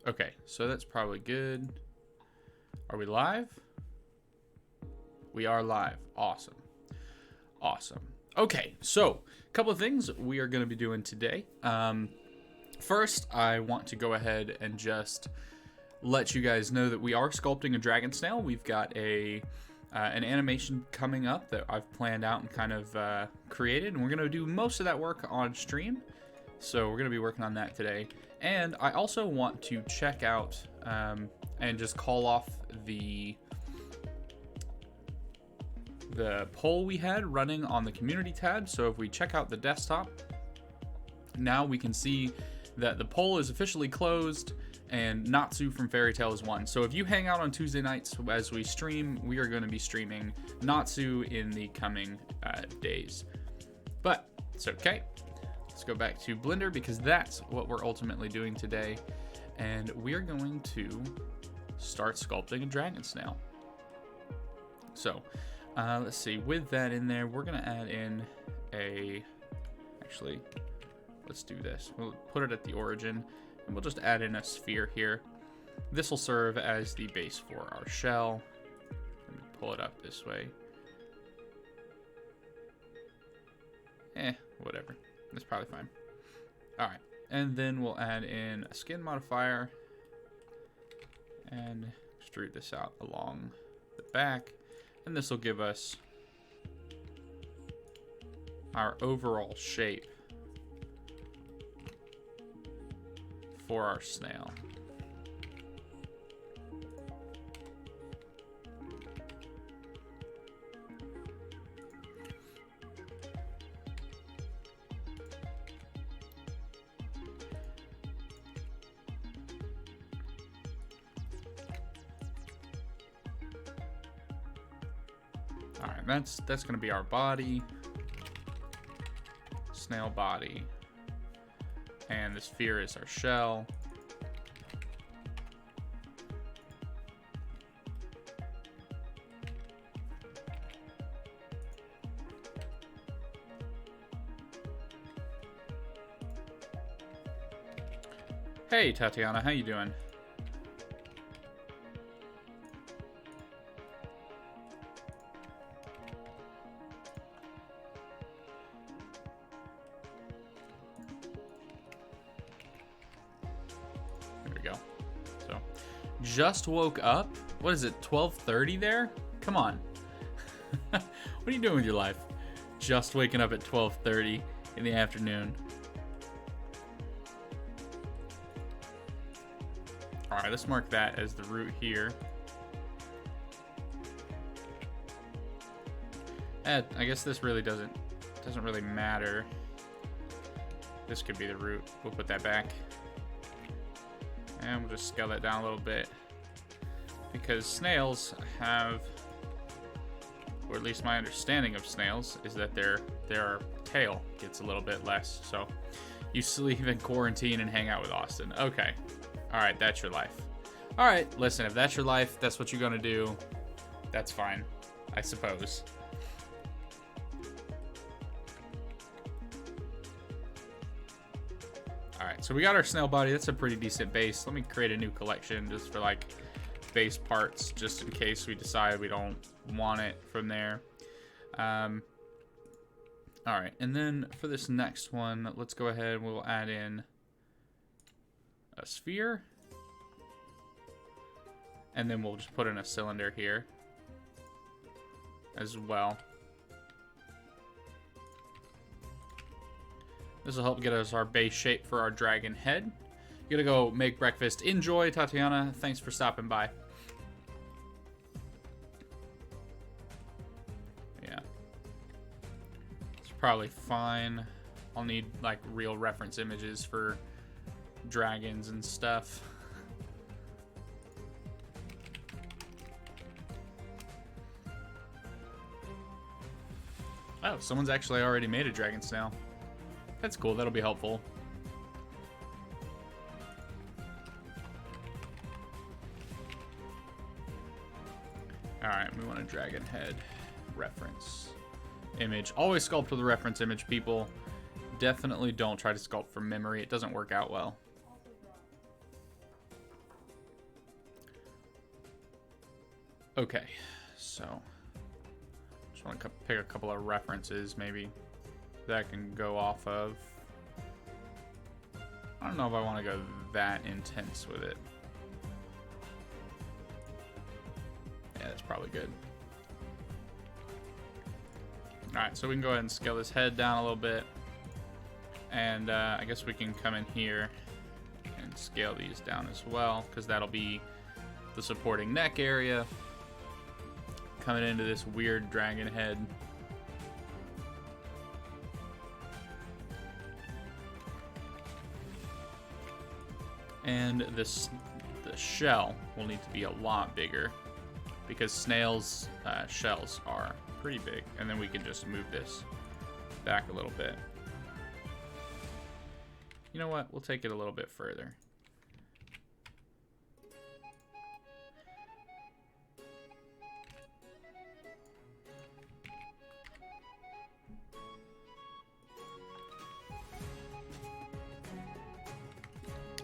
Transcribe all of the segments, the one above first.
Okay, so that's probably good. Are we live? We are live. Awesome. Awesome. Okay, so a couple of things we are going to be doing today. First, I want to go ahead and just let you guys know that we are sculpting a Dragon Snail. We've got an animation coming up that I've planned out and kind of created, and we're going to do most of that work on stream. So we're going to be working on that today. And I also want to check out and just call off the poll we had running on the community tab. So if we check out the desktop, now we can see that the poll is officially closed and Natsu from Fairy Tail is won. So if you hang out on Tuesday nights as we stream, we are going to be streaming Natsu in the coming days. But it's okay. Let's go back to Blender because that's what we're ultimately doing today. And we're going to start sculpting a Dragon Snail. So let's see, with that in there, we're going to add in actually, let's do this. We'll put it at the origin, and we'll just add in a sphere here. This will serve as the base for our shell. Let me pull it up this way. Whatever. That's probably fine. Alright, and then we'll add in a skin modifier and extrude this out along the back. And this will give us our overall shape for our snail. Alright, that's going to be our body. Snail body. And the sphere is our shell. Hey Tatiana, how you doing? Just woke up? What is it, 12:30 there? Come on. What are you doing with your life? Just waking up at 12:30 in the afternoon. Alright, let's mark that as the root here. I guess this really doesn't really matter. This could be the root. We'll put that back. And we'll just scale that down a little bit. Because snails have, or at least my understanding of snails, is that their tail gets a little bit less. So you sleep in quarantine and hang out with Austin. Okay. Alright, that's your life. Alright, listen, if that's your life, that's what you're gonna do. That's fine, I suppose. Alright, so we got our snail body. That's a pretty decent base. Let me create a new collection just for like base parts, just in case we decide we don't want it from there. Alright, and then for this next one, let's go ahead and we'll add in a sphere. And then we'll just put in a cylinder here as well. This will help get us our base shape for our dragon head. You gotta go make breakfast. Enjoy, Tatiana. Thanks for stopping by. Yeah. It's probably fine. I'll need, like, real reference images for dragons and stuff. Oh, someone's actually already made a Dragon Snail. That's cool, that'll be helpful. Alright, we want a dragon head reference image. Always sculpt with a reference image, people. Definitely don't try to sculpt from memory. It doesn't work out well. Okay, so just want to pick a couple of references maybe that I can go off of. I don't know if I want to go that intense with it. Yeah, that's probably good. Alright, so we can go ahead and scale this head down a little bit. And I guess we can come in here and scale these down as well, because that'll be the supporting neck area coming into this weird dragon head. And the shell will need to be a lot bigger, because snails' shells are pretty big. And then we can just move this back a little bit. You know what? We'll take it a little bit further.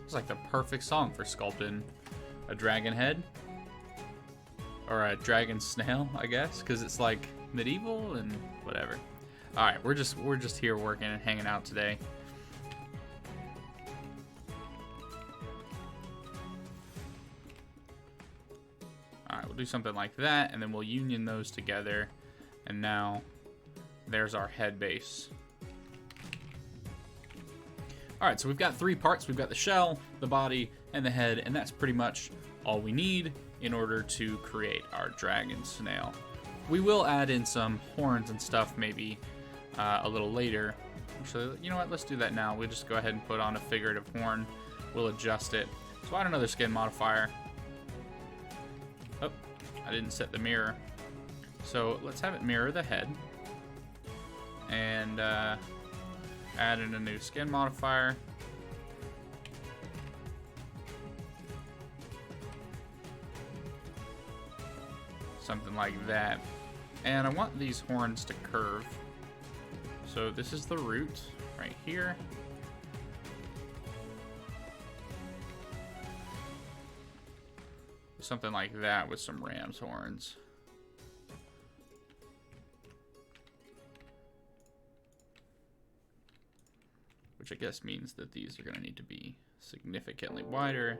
It's like the perfect song for sculpting a dragon head. Or a dragon snail, I guess, because it's like medieval and whatever. Alright, we're just here working and hanging out today. Alright, we'll do something like that, and then we'll union those together. And now there's our head base. Alright, so we've got 3 parts. We've got the shell, the body, and the head, and that's pretty much all we need in order to create our dragon snail. We will add in some horns and stuff maybe a little later. Actually, you know what? Let's do that now. We'll just go ahead and put on a figurative horn. We'll adjust it. So add another skin modifier. Oh, I didn't set the mirror. So let's have it mirror the head. And add in a new skin modifier. Something like that. And I want these horns to curve. So this is the root right here. Something like that with some ram's horns. Which I guess means that these are going to need to be significantly wider.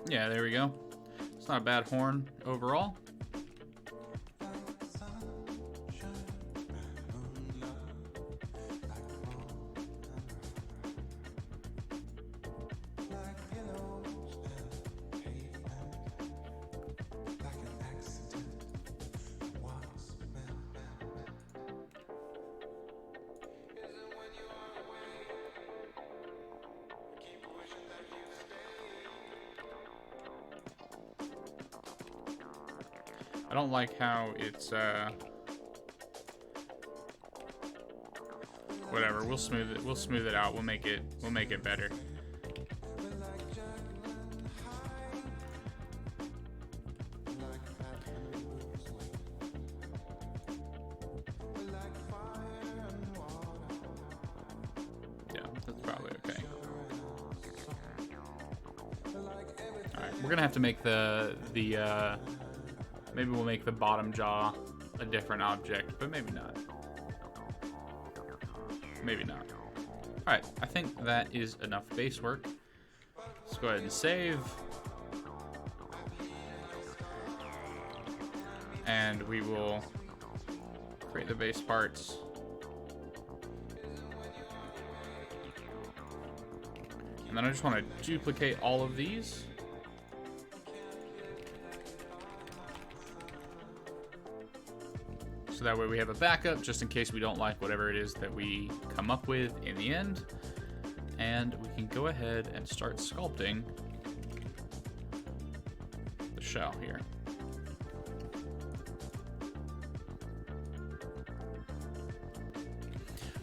Yeah, there we go. It's not a bad horn overall. I don't like how it's whatever. We'll smooth it. We'll smooth it out. We'll make it better. Yeah, that's probably okay. All right, we're gonna have to make the maybe we'll make the bottom jaw a different object, but maybe not. Maybe not. Alright, I think that is enough base work. Let's go ahead and save. And we will create the base parts. And then I just want to duplicate all of these. So that way we have a backup just in case we don't like whatever it is that we come up with in the end. And we can go ahead and start sculpting the shell here.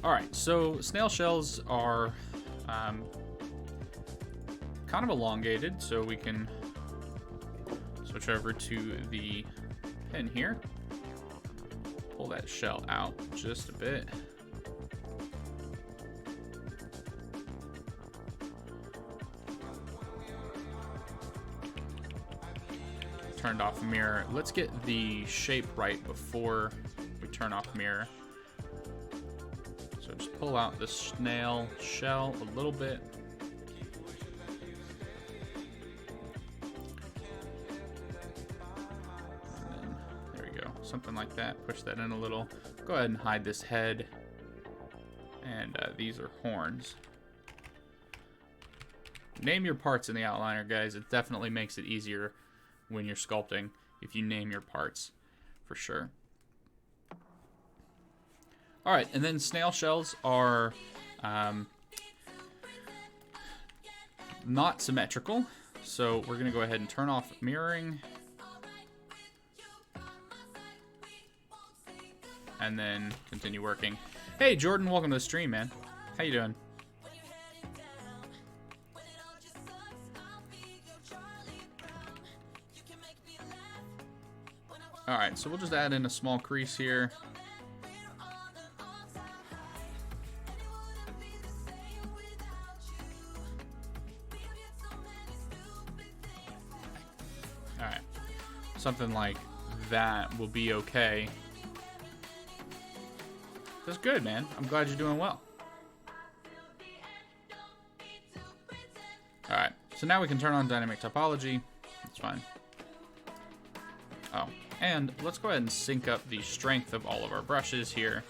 Alright, so snail shells are kind of elongated, so we can switch over to the pen here. pull that shell out just a bit. Turned off mirror. Let's get the shape right before we turn off mirror. So just pull out the snail shell a little bit. And then, there we go. Something like that. Push that in a little. Go ahead and hide this head. And these are horns. Name your parts in the outliner, guys. It definitely makes it easier when you're sculpting if you name your parts, for sure. All right, and then snail shells are not symmetrical, so we're gonna go ahead and turn off mirroring, and then continue working. Hey Jordan, welcome to the stream, man. How you doing? All right, so we'll just add in a small crease here. All right, something like that will be okay. That's good, man. I'm glad you're doing well. All right, so now we can turn on dynamic topology. That's fine. Oh. And let's go ahead and sync up the strength of all of our brushes here.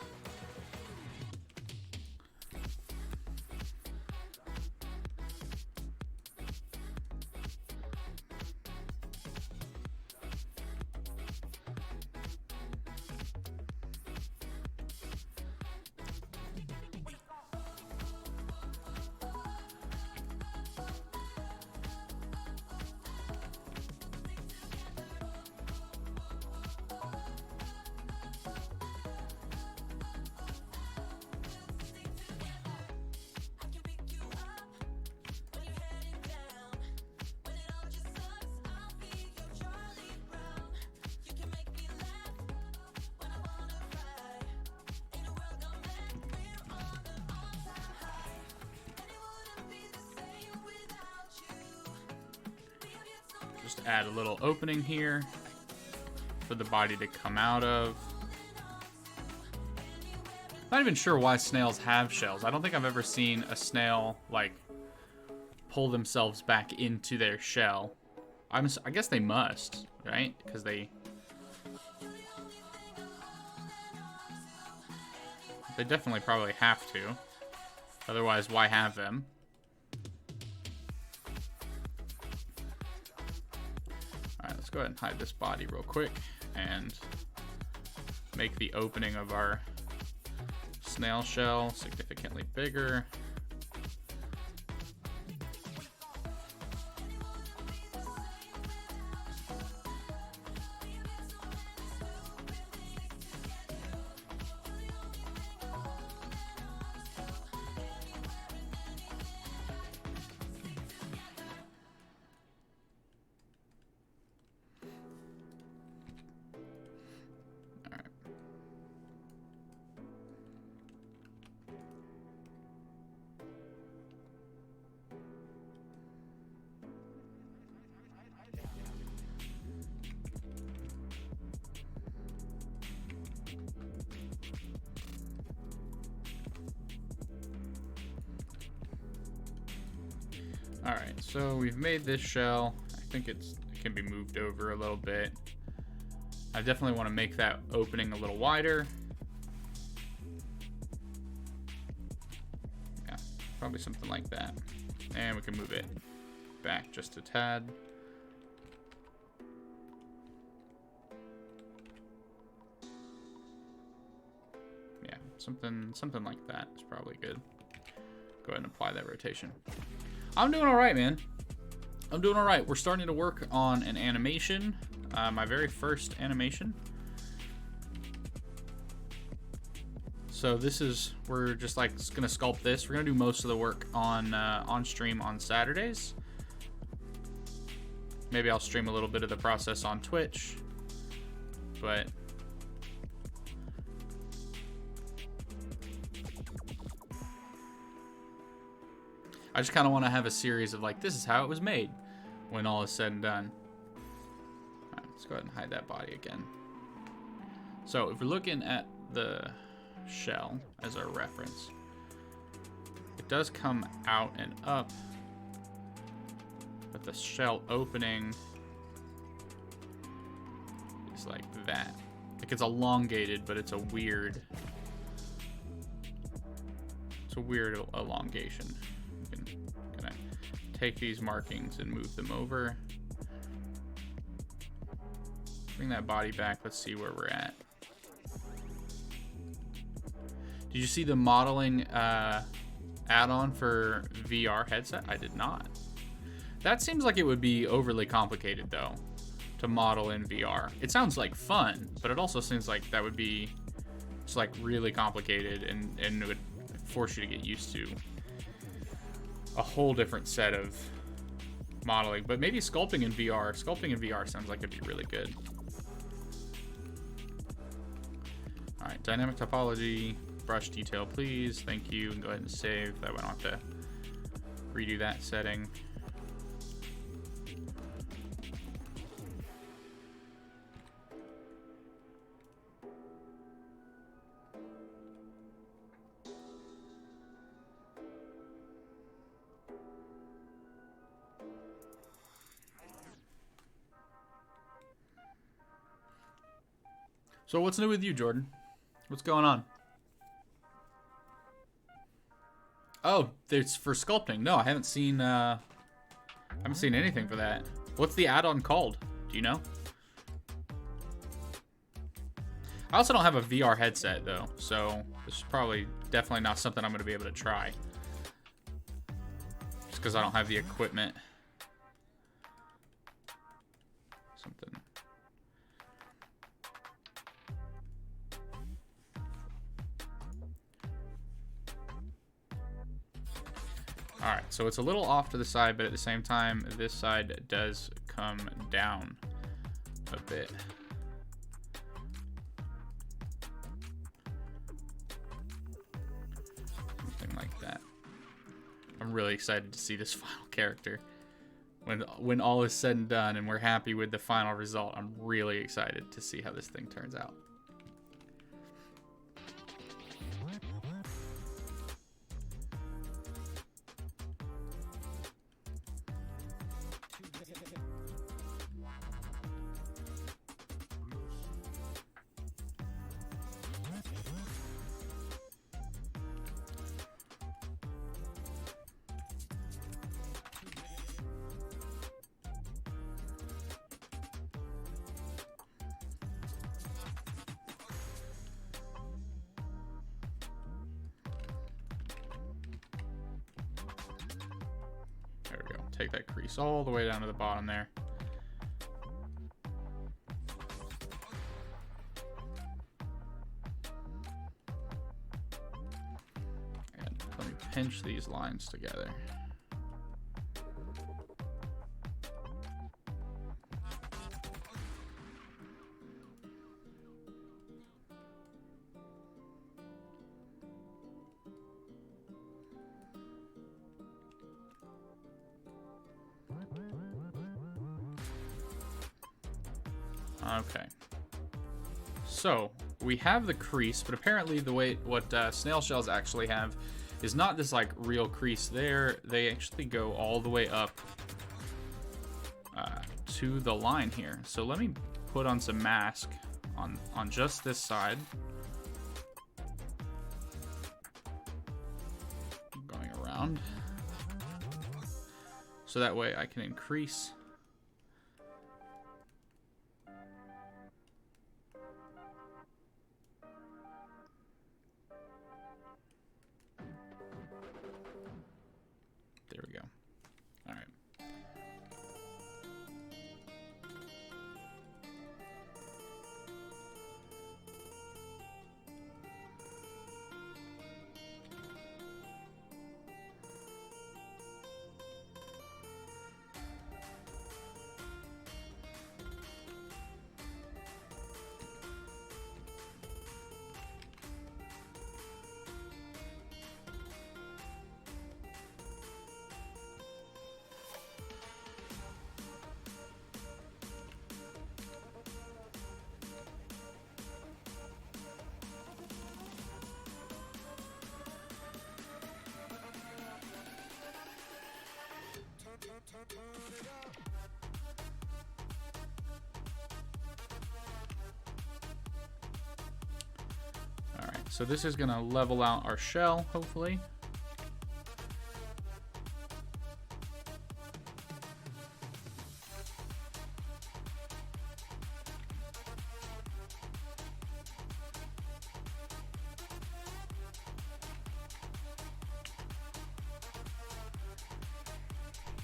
Just add a little opening here for the body to come out of. Not even sure why snails have shells. I don't think I've ever seen a snail like pull themselves back into their shell. I guess they must, right? Because they definitely probably have to. Otherwise, why have them? Alright, let's go ahead and hide this body real quick and make the opening of our snail shell significantly bigger. Alright, so we've made this shell. I think it can be moved over a little bit. I definitely want to make that opening a little wider. Yeah, probably something like that. And we can move it back just a tad. Yeah, something like that is probably good. Go ahead and apply that rotation. I'm doing all right, man. I'm doing all right. We're starting to work on an animation, my very first animation. So this is, we're just like gonna sculpt this. We're gonna do most of the work on stream on Saturdays. Maybe I'll stream a little bit of the process on Twitch, but I just kind of want to have a series of like, this is how it was made when all is said and done. All right, let's go ahead and hide that body again. So if we're looking at the shell as our reference, it does come out and up, but the shell opening is like that. Like it's elongated, but it's a weird elongation. You can kind of take these markings and move them over. Bring that body back. Let's see where we're at. Did you see the modeling add-on for VR headset? I did not. That seems like it would be overly complicated though, to model in VR. It sounds like fun, but it also seems like that would be just like really complicated and it would force you to get used to a whole different set of modeling. But maybe sculpting in VR sounds like it'd be really good. All right, dynamic topology, brush detail, please. Thank you. And go ahead and save. That way I don't have to redo that setting. So what's new with you, Jordan? What's going on? Oh, it's for sculpting. No, I haven't seen anything for that. What's the add-on called? Do you know? I also don't have a VR headset though, so this is probably definitely not something I'm going to be able to try. Just because I don't have the equipment. Something. Alright, so it's a little off to the side, but at the same time, this side does come down a bit. Something like that. I'm really excited to see this final character. When all is said and done and we're happy with the final result, I'm really excited to see how this thing turns out. There we go. Take that crease all the way down to the bottom there. And let me pinch these lines together. Okay, so we have the crease, but apparently the way what snail shells actually have is not this like real crease there. They actually go all the way up to the line here. So let me put on some mask on just this side. Going around. So that way I can increase. There we go. All right. All right, so this is gonna level out our shell, hopefully.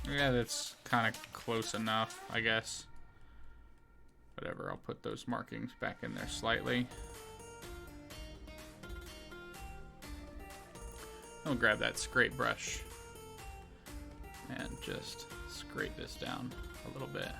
Yeah, that's kind of close enough, I guess. Whatever, I'll put those markings back in there slightly. I'll grab that scrape brush and just scrape this down a little bit.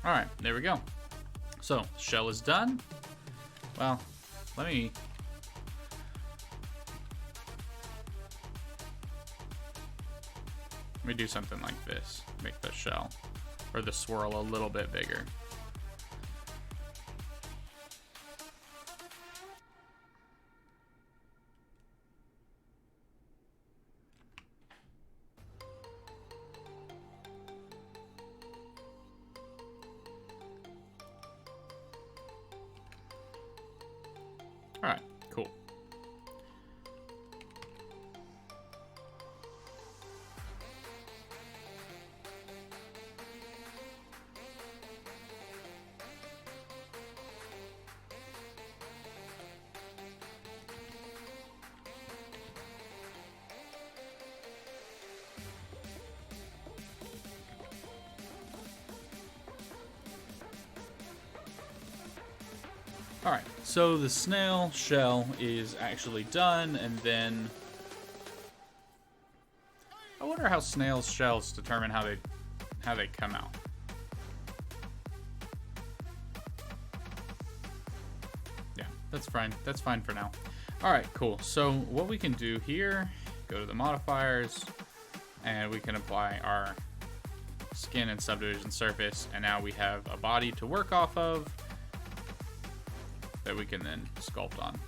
All right, there we go. So, shell is done. Well, let me do something like this. Make the shell or the swirl a little bit bigger. All right, cool. All right, so the snail shell is actually done, and then I wonder how snails' shells determine how they come out. Yeah, that's fine. That's fine for now. All right, cool. So what we can do here, go to the modifiers, and we can apply our skin and subdivision surface, and now we have a body to work off of that we can then sculpt on.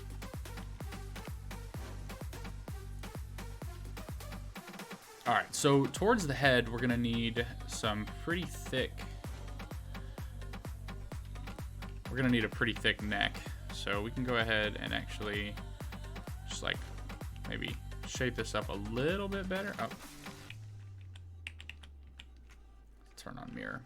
All right, so towards the head, we're gonna need some pretty thick, we're gonna need a pretty thick neck. So we can go ahead and actually just like maybe shape this up a little bit better. Oh, turn on mirror.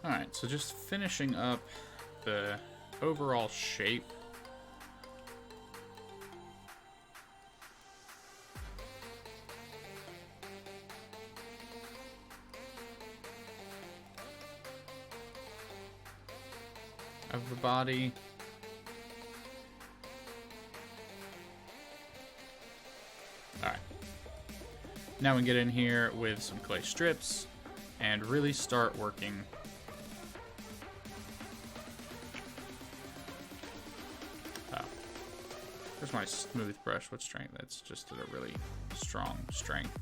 All right, so just finishing up the overall shape. Of the body. All right. Now we get in here with some clay strips and really start working. Here's my smooth brush with strength. That's just at a really strong strength.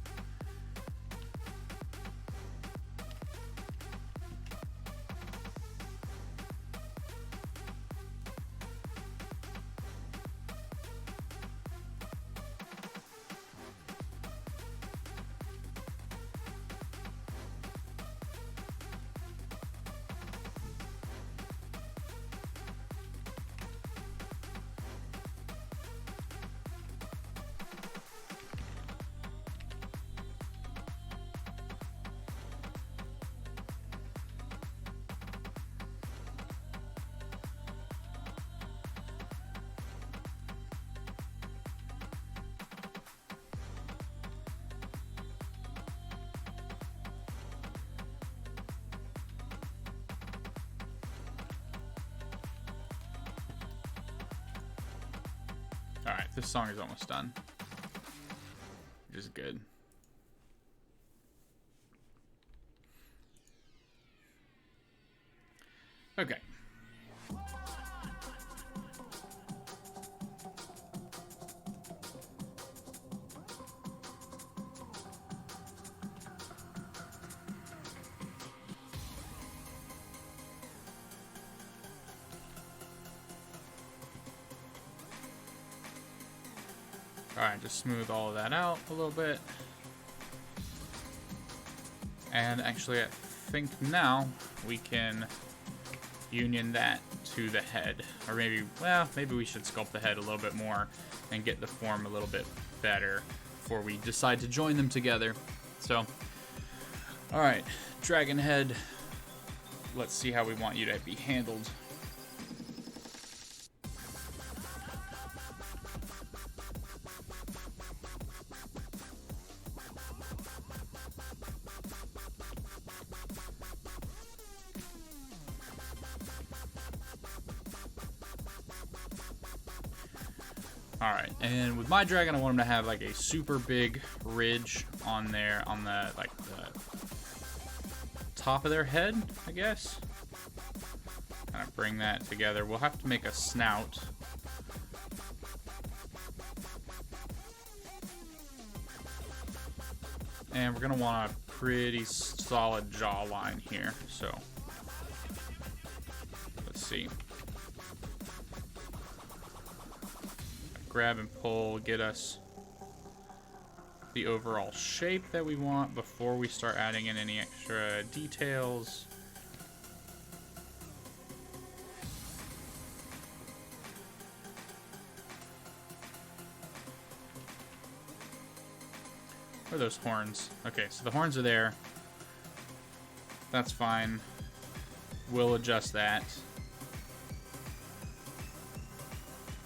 This song is almost done. Which is good. Okay. Alright, just smooth all of that out a little bit. And actually, I think now we can union that to the head. Or maybe, well, maybe we should sculpt the head a little bit more and get the form a little bit better before we decide to join them together. So, alright, dragon head. Let's see how we want you to be handled. Alright, and with my dragon, I want him to have like a super big ridge on there, on the, like, the top of their head, I guess. Kind of bring that together. We'll have to make a snout. And we're going to want a pretty solid jawline here, so let's see. Grab and pull, get us the overall shape that we want before we start adding in any extra details. Where are those horns? Okay, so the horns are there. That's fine. We'll adjust that.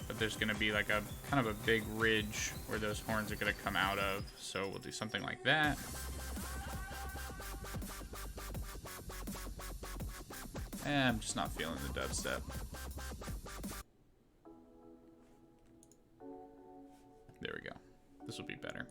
But there's going to be like a kind of a big ridge where those horns are going to come out of. So we'll do something like that. And I'm just not feeling the dubstep. There we go. This will be better.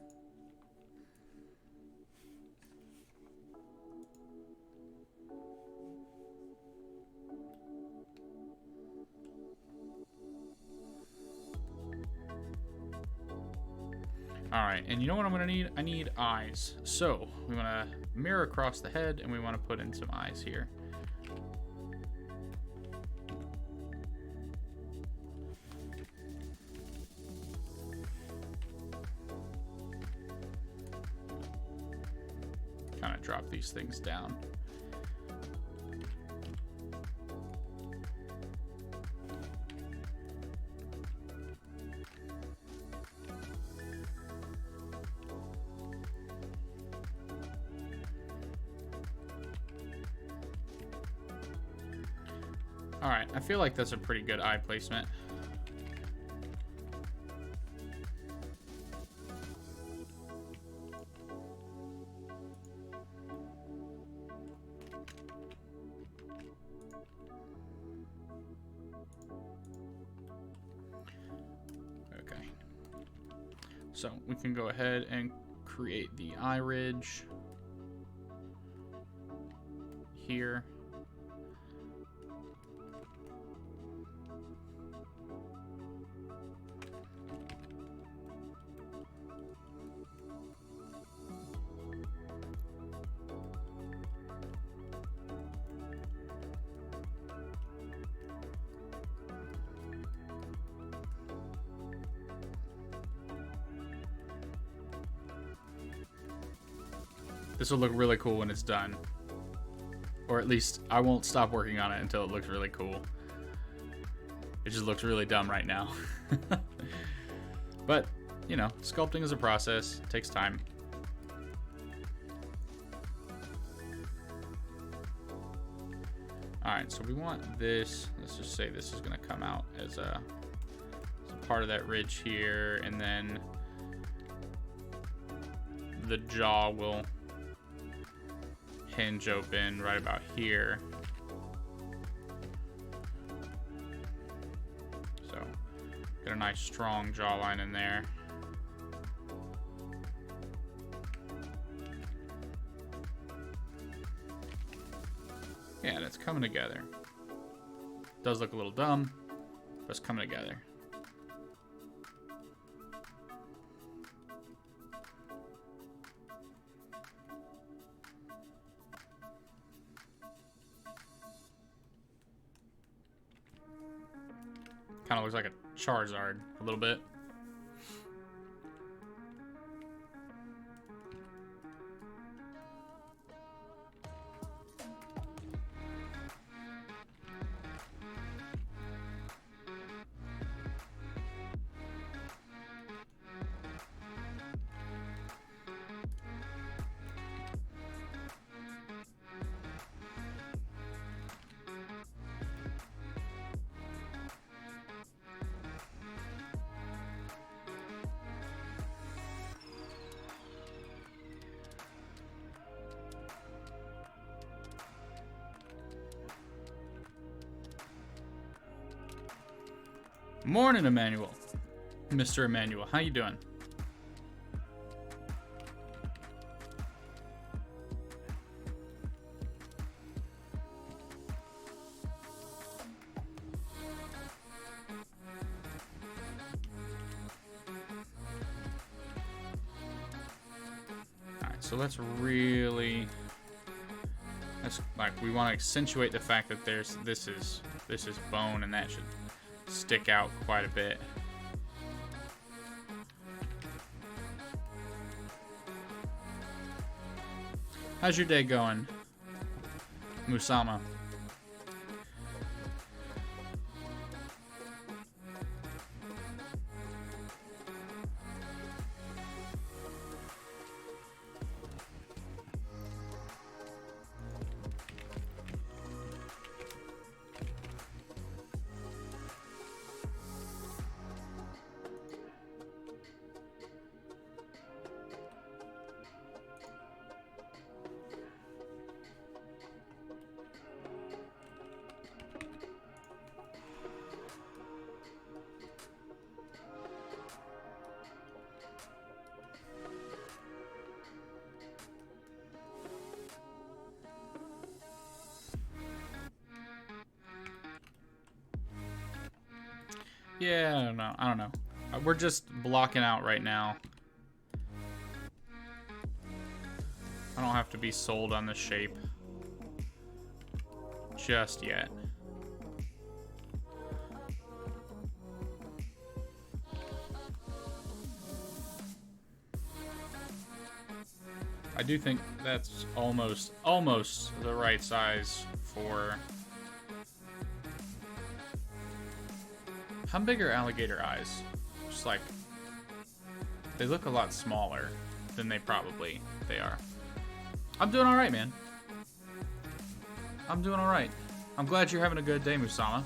Alright, and you know what I'm going to need? I need eyes. So, we want to mirror across the head, and we want to put in some eyes here. Kind of drop these things down. Alright, I feel like that's a pretty good eye placement. Okay. So we can go ahead and create the eye ridge here. This will look really cool when it's done. Or at least I won't stop working on it until it looks really cool. It just looks really dumb right now. But, you know, sculpting is a process. It takes time. Alright, so we want this. Let's just say this is going to come out as a part of that ridge here. And then the jaw will hinge open right about here. So, gonna nice strong jawline in there. Yeah, and it's coming together. Does look a little dumb, but it's coming together. Kind of looks like a Charizard a little bit. Morning, Emmanuel. Mr. Emmanuel, how you doing? Alright, so let's really... like, we want to accentuate the fact that this is bone, and that should stick out quite a bit. How's your day going, Musama? Yeah, I don't know. We're just blocking out right now. I don't have to be sold on the shape just yet. I do think that's almost the right size for... How big are alligator eyes? Just like, they look a lot smaller than they are. I'm doing all right, man. I'm doing all right. I'm glad you're having a good day, Musama.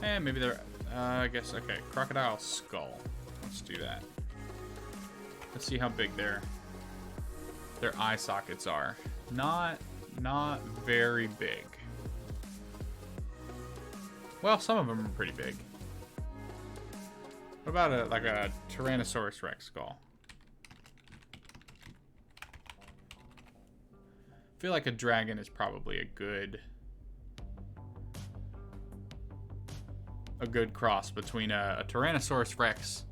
And maybe they're, I guess, okay, crocodile skull. Let's do that. Let's see how big their eye sockets are. Not very big. Well, some of them are pretty big. What about like a Tyrannosaurus Rex skull? I feel like a dragon is probably a good cross between a Tyrannosaurus Rex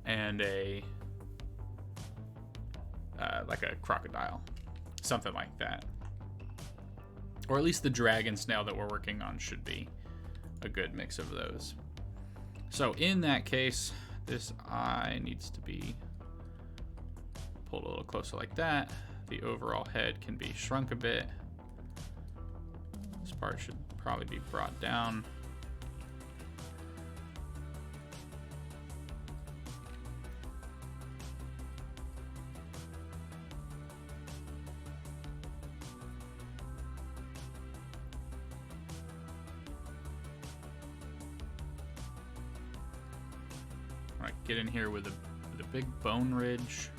and like a crocodile, something like that. Or at least the Dragon Snail that we're working on should be a good mix of those. So in that case, this eye needs to be pulled a little closer like that. The overall head can be shrunk a bit. This part should probably be brought down. Get in here with a big bone ridge.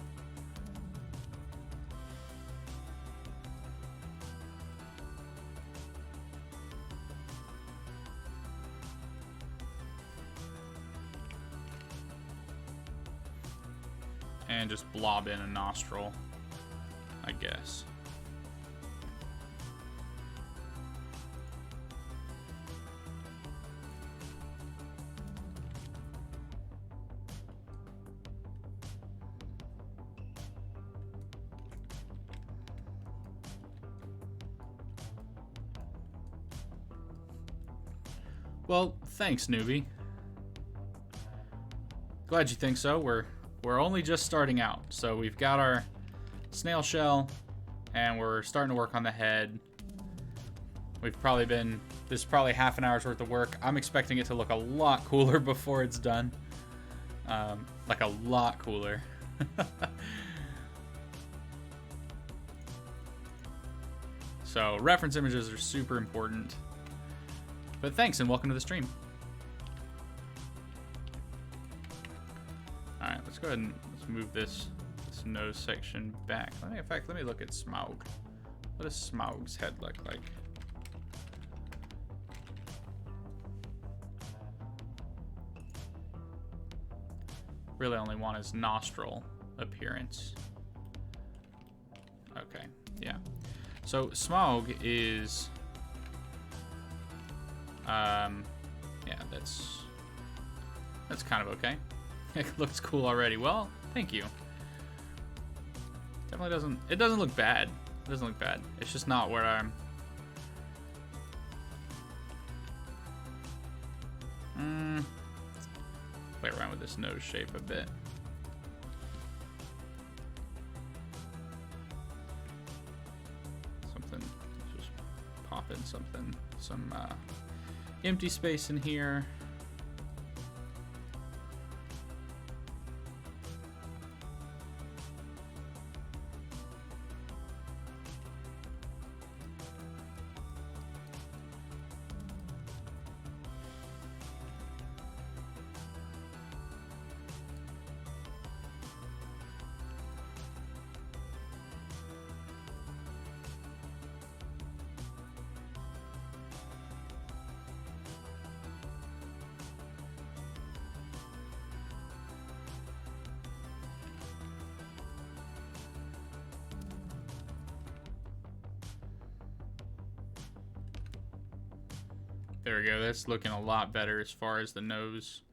And just blob in a nostril, I guess. Well, thanks, newbie. Glad you think so. We're only just starting out. So we've got our snail shell, and we're starting to work on the head. This is probably half an hour's worth of work. I'm expecting it to look a lot cooler before it's done. Like a lot cooler. So reference images are super important. But thanks and welcome to the stream. Alright, let's go ahead and let's move this nose section back. In fact, let me look at Smaug. What does Smaug's head look like? Really only want his nostril appearance. Okay, yeah. So Smaug is... yeah, that's kind of okay. It looks cool already. Well, thank you. Definitely it doesn't look bad. It doesn't look bad. It's just not where I'm... Play around with this nose shape a bit. Just pop in some empty space in here. There we go. That's looking a lot better as far as the nose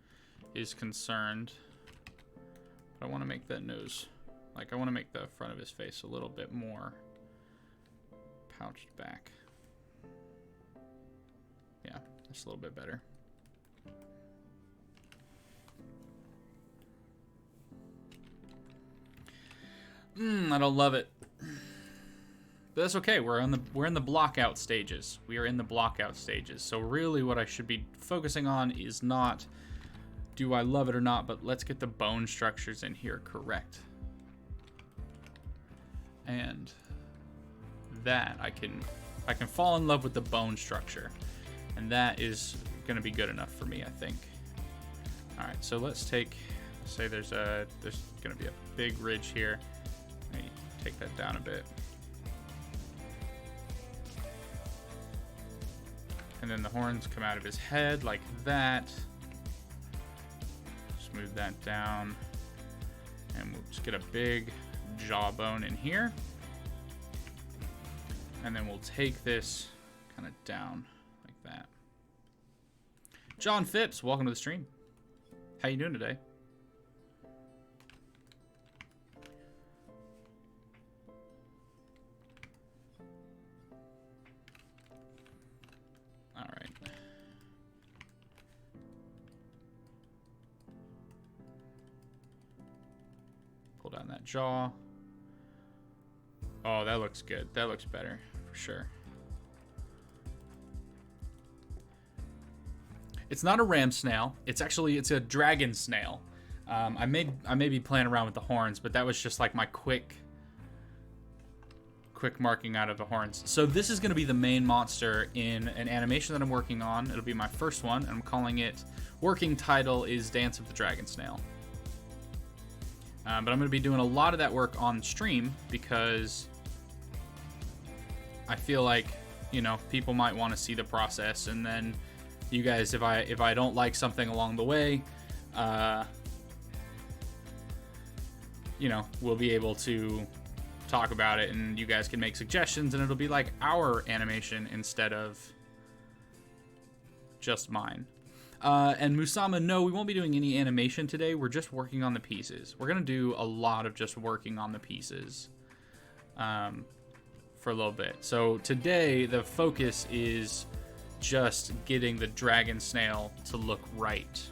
is concerned. But I want to make that nose, I want to make the front of his face a little bit more pouched back. Yeah, that's a little bit better. I don't love it. But that's okay. We're in the blockout stages. We are in the blockout stages. So really what I should be focusing on is not do I love it or not, but let's get the bone structures in here correct. And that I can fall in love with the bone structure. And that is going to be good enough for me, I think. All right, so let's say there's going to be a big ridge here. Let me take that down a bit. And then the horns come out of his head like that. Smooth that down. And we'll just get a big jawbone in here. And then we'll take this kind of down like that. John Phipps, welcome to the stream. How you doing today? All right. Pull down that jaw. Oh, that looks good. That looks better for sure. It's not a ram snail. It's a dragon snail. I may be playing around with the horns, but that was just like my quick marking out of the horns. So this is going to be the main monster in an animation that I'm working on. It'll be my first one, and I'm calling it, working title is Dance of the Dragon Snail. But I'm going to be doing a lot of that work on stream because I feel like, people might want to see the process, and then you guys, if I don't like something along the way, you know, we'll be able to talk about it and you guys can make suggestions and it'll be like our animation instead of just mine. And Musama, no, we won't be doing any animation today. We're just working on the pieces. We're going to do a lot of just working on the pieces for a little bit. So today, the focus is just getting the Dragon Snail to look right.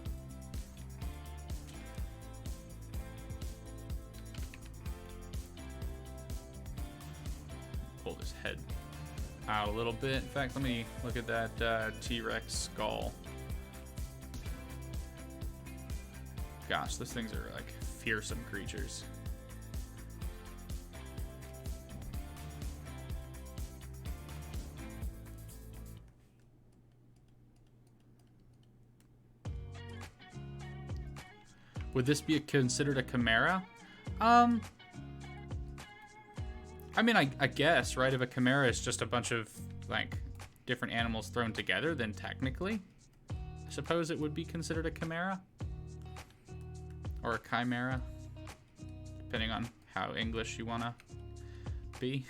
Pull this head out a little bit. In fact, let me look at that T-Rex skull. Gosh, those things are like fearsome creatures. Would this be considered a chimera? I mean, I guess, right? If a chimera is just a bunch of like different animals thrown together, then technically, I suppose it would be considered a chimera. Or a chimera, depending on how English you want to be.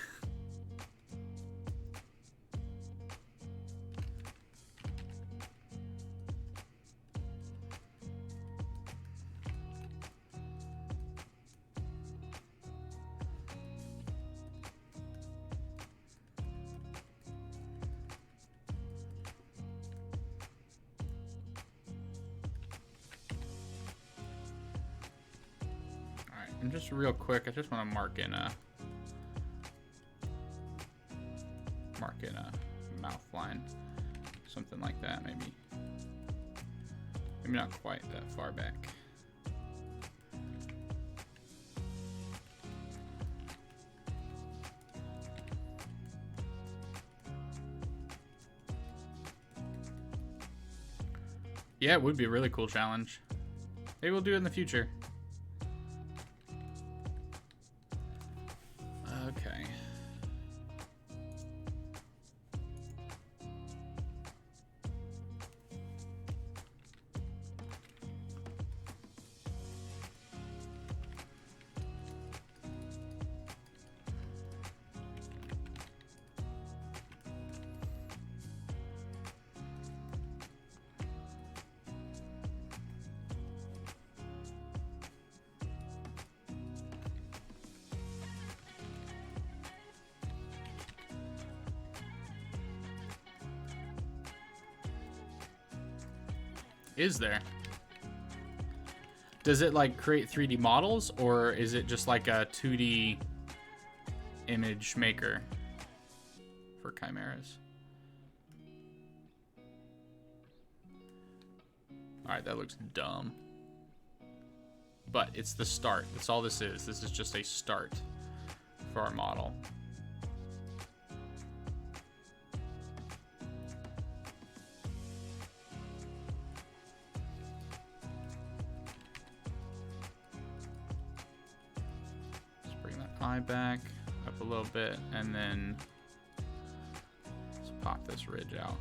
And just real quick, I just want to mark in a mouth line, something like that, maybe not quite that far back. Yeah, it would be a really cool challenge. Maybe we'll do it in the future. Okay. Is there? Does it like create 3D models, or is it just like a 2D image maker for chimeras? Alright, that looks dumb. But it's the start. That's all this is. This is just a start for our model. Eye back up a little bit, and then let's pop this ridge out.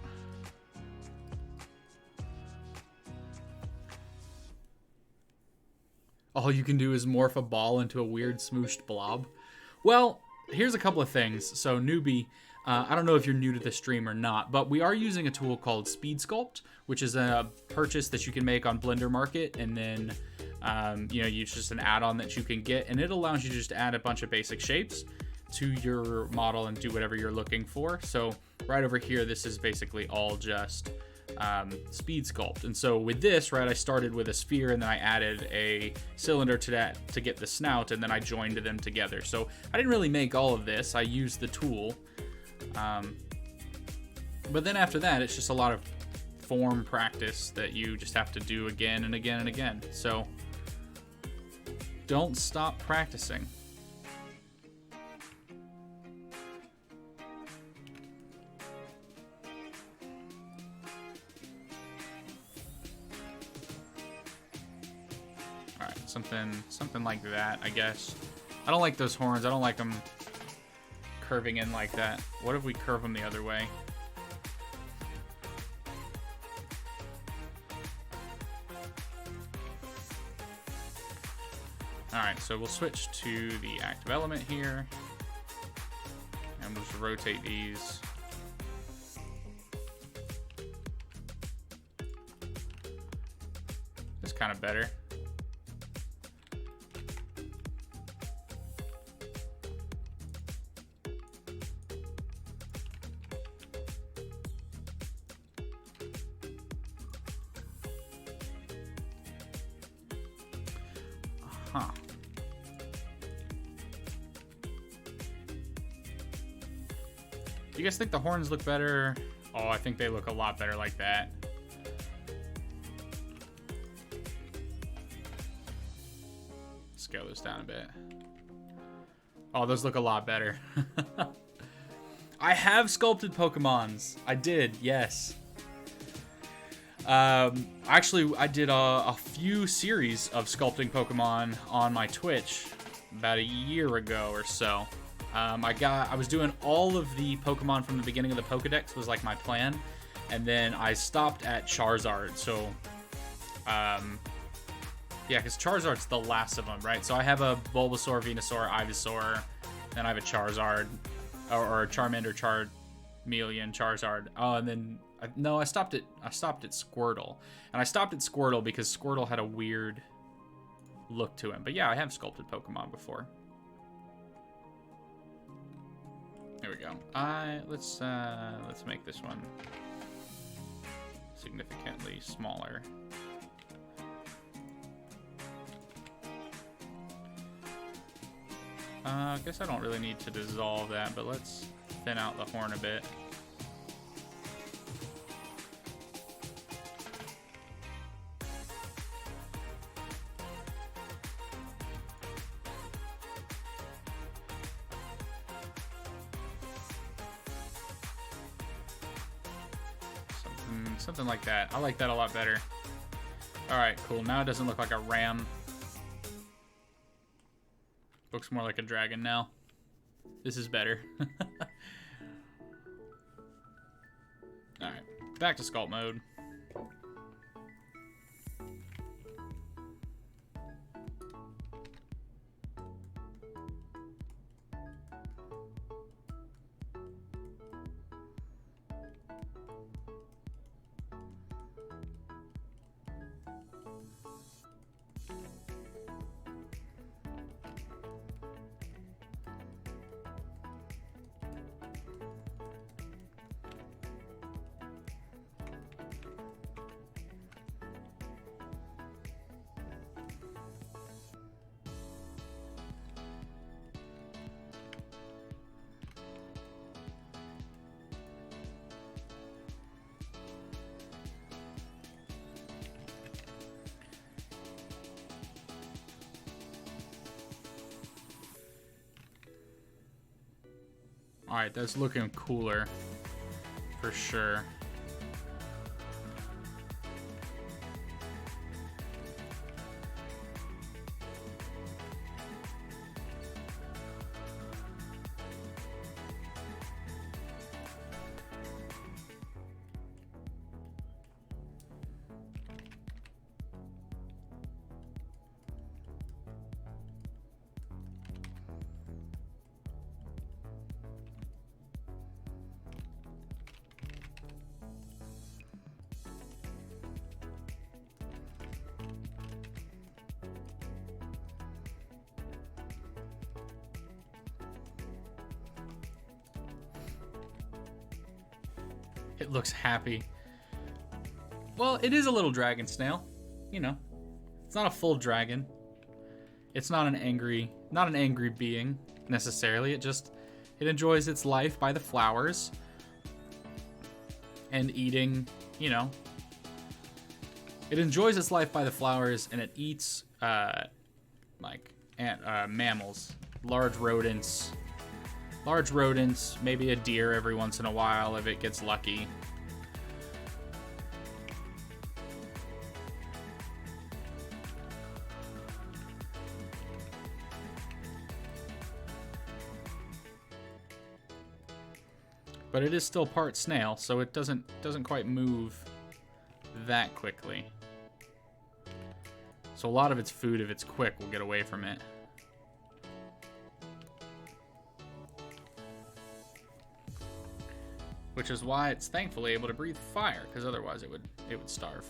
All you can do is morph a ball into a weird smooshed blob. Well, here's a couple of things. So newbie, I don't know if you're new to the stream or not, but we are using a tool called Speed Sculpt, which is a purchase that you can make on Blender Market, and then you know, it's just an add-on that you can get, and it allows you to just add a bunch of basic shapes to your model and do whatever you're looking for. So right over here, this is basically all just speed sculpt. And so with this, right, I started with a sphere and then I added a cylinder to that to get the snout, and then I joined them together. So I didn't really make all of this. I used the tool. But then after that, it's just a lot of form practice that you just have to do again and again and again. So don't stop practicing. All right, something like that, I guess. I don't like those horns. I don't like them curving in like that. What if we curve them the other way? Alright, so we'll switch to the active element here. And we'll just rotate these. It's kind of better. Huh. Do you guys think the horns look better? Oh, I think they look a lot better like that. Scale this down a bit. Oh, those look a lot better. I have sculpted Pokemons. I did, yes. Actually, I did a few series of sculpting Pokemon on my Twitch about a year ago or so. I was doing all of the Pokemon from the beginning of the Pokedex was like my plan, and then I stopped at Charizard. So, yeah, because Charizard's the last of them, right? So I have a Bulbasaur, Venusaur, Ivysaur, then I have a Charizard, or a Charmander, Charmeleon, Charizard. Oh, and then no, I stopped at Squirtle, and I stopped at Squirtle because Squirtle had a weird look to him. But yeah, I have sculpted Pokemon before. There we go. Let's make this one significantly smaller. I guess I don't really need to dissolve that, but let's thin out the horn a bit. Something like that. I like that a lot better. Alright, cool. Now it doesn't look like a ram. Looks more like a dragon now. This is better. Alright, back to sculpt mode. Alright, that's looking cooler. For sure. It looks happy. Well, it is a little dragon snail. You know, it's not a full dragon. It's not an angry being necessarily. It enjoys its life by the flowers and eating, you know. It enjoys its life by the flowers, and it eats mammals, large rodents, maybe a deer every once in a while if it gets lucky. But it is still part snail, so it doesn't quite move that quickly. So a lot of its food, if it's quick, will get away from it. Which is why it's thankfully able to breathe fire, because otherwise it would starve.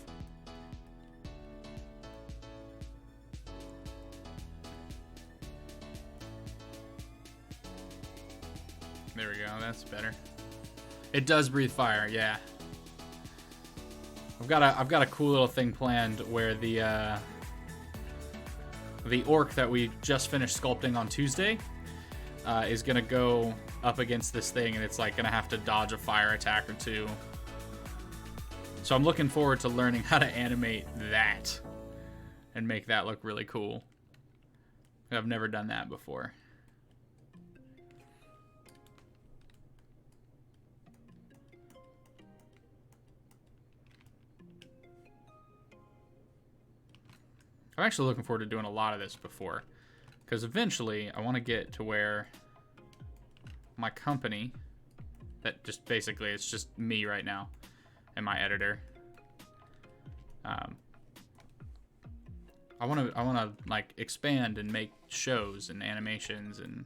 There we go, that's better. It does breathe fire, yeah. I've got a cool little thing planned where the orc that we just finished sculpting on Tuesday is gonna go up against this thing, and it's like gonna have to dodge a fire attack or two. So I'm looking forward to learning how to animate that and make that look really cool. I've never done that before. I'm actually looking forward to doing a lot of this before, because eventually I want to get to where my company, that just basically it's just me right now and my editor. I want to like expand and make shows and animations and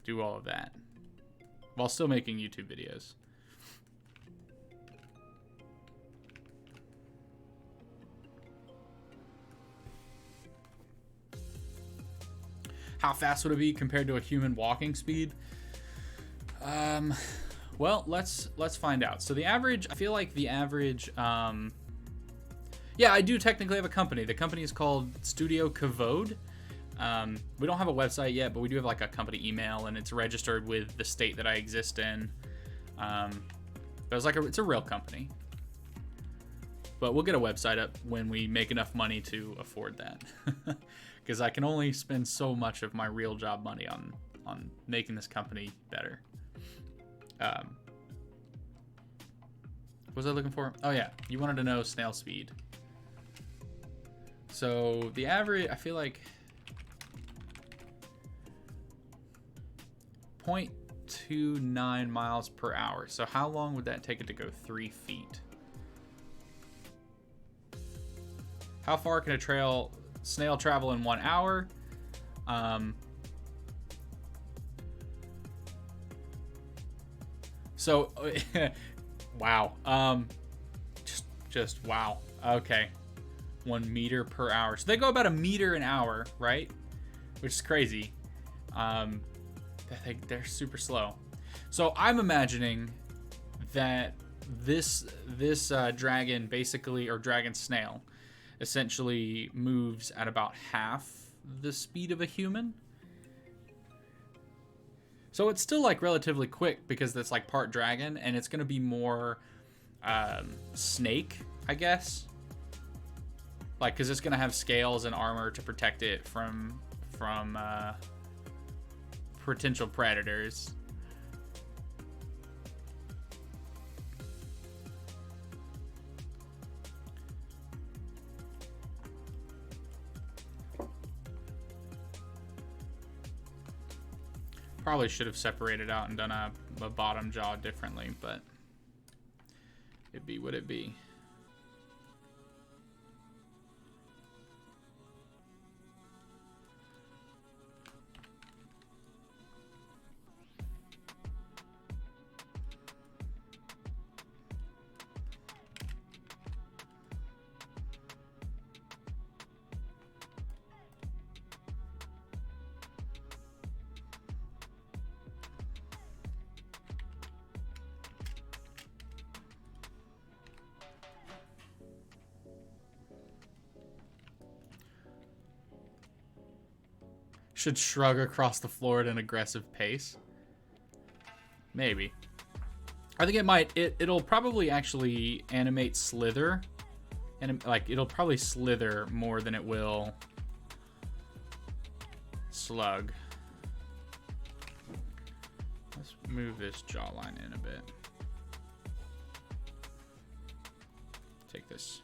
do all of that while still making YouTube videos. How fast would it be compared to a human walking speed? Well, let's find out. So the average, I feel like the average, yeah, I do technically have a company. The company is called Studio Kavod. We don't have a website yet, but we do have like a company email, and it's registered with the state that I exist in. But it's a real company. But we'll get a website up when we make enough money to afford that. Because I can only spend so much of my real job money on making this company better. What was I looking for? Oh yeah, you wanted to know snail speed. So the average, I feel like 0.29 miles per hour. So how long would that take it to go 3 feet? How far can a snail travel in 1 hour? So, wow. Just wow. Okay. 1 meter per hour. So they go about a meter an hour, right? Which is crazy. They're super slow. So I'm imagining that this dragon basically, or dragon snail, essentially moves at about half the speed of a human. So it's still like relatively quick because that's like part dragon, and it's going to be more snake, I guess. Like, because it's going to have scales and armor to protect it from potential predators. Probably should have separated out and done a bottom jaw differently, but it be what it be. Should shrug across the floor at an aggressive pace. Maybe. I think it might. It'll probably actually animate slither, and like it'll probably slither more than it will slug. Let's move this jawline in a bit. Take this.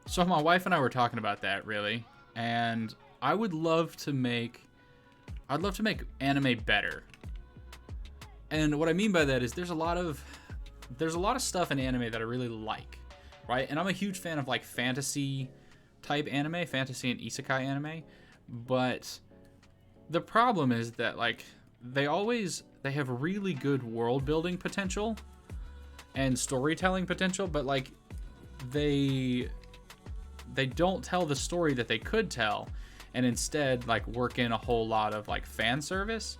So my wife and I were talking about that, really, and I would love to make anime better. And what I mean by that is there's a lot of stuff in anime that I really like, right? And I'm a huge fan of like fantasy type anime, fantasy and isekai anime, but the problem is that like they have really good world building potential and storytelling potential, but like they don't tell the story that they could tell, and instead like work in a whole lot of like fan service,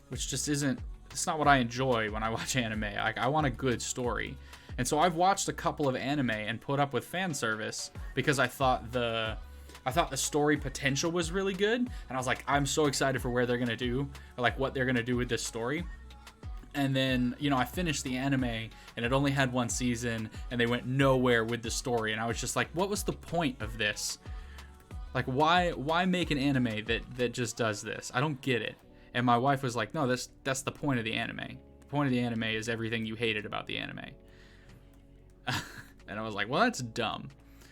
which just isn't, it's not what I enjoy when I watch anime. Like I want a good story. And so I've watched a couple of anime and put up with fan service because I thought the story potential was really good, and I was like, I'm so excited for where they're gonna do, or like what they're gonna do with this story. And then, you know, I finished the anime and it only had one season and they went nowhere with the story, and I was just like, what was the point of this? Like why make an anime that just does this? I don't get it. And my wife was like, no, that's the point of the anime. The point of the anime is everything you hated about the anime. And I was like, well, that's dumb.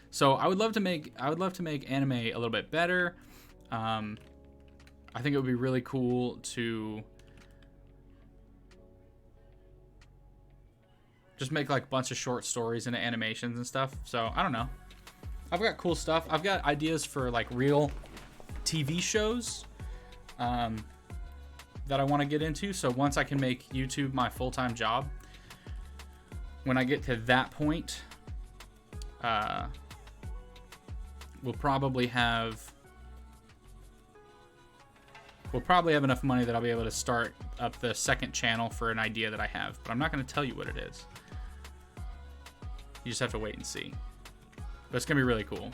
So I would love to make anime a little bit better. I think it would be really cool to just make like a bunch of short stories into animations and stuff. So I don't know. I've got cool stuff. I've got ideas for like real TV shows that I want to get into. So once I can make YouTube my full-time job, when I get to that point, we'll probably have enough money that I'll be able to start up the second channel for an idea that I have, but I'm not going to tell you what it is. You just have to wait and see. But it's going to be really cool.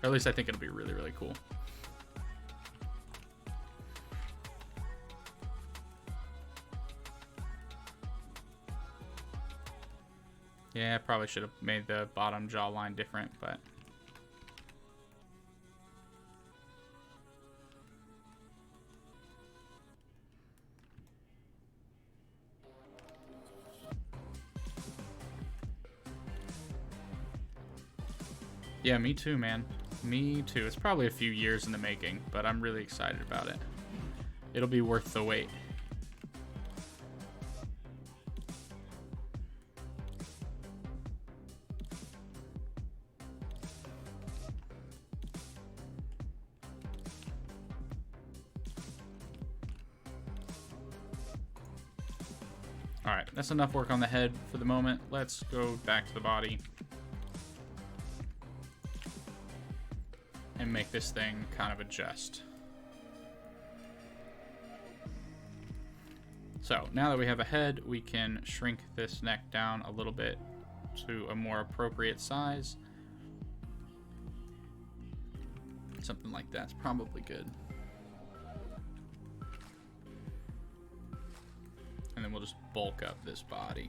Or at least I think it'll be really, really cool. Yeah, I probably should have made the bottom jawline different, but yeah, me too, man. Me too. It's probably a few years in the making, but I'm really excited about it. It'll be worth the wait. Alright, that's enough work on the head for the moment. Let's go back to the body and make this thing kind of adjust. So now that we have a head, we can shrink this neck down a little bit to a more appropriate size. Something like that's probably good. And then we'll just bulk up this body.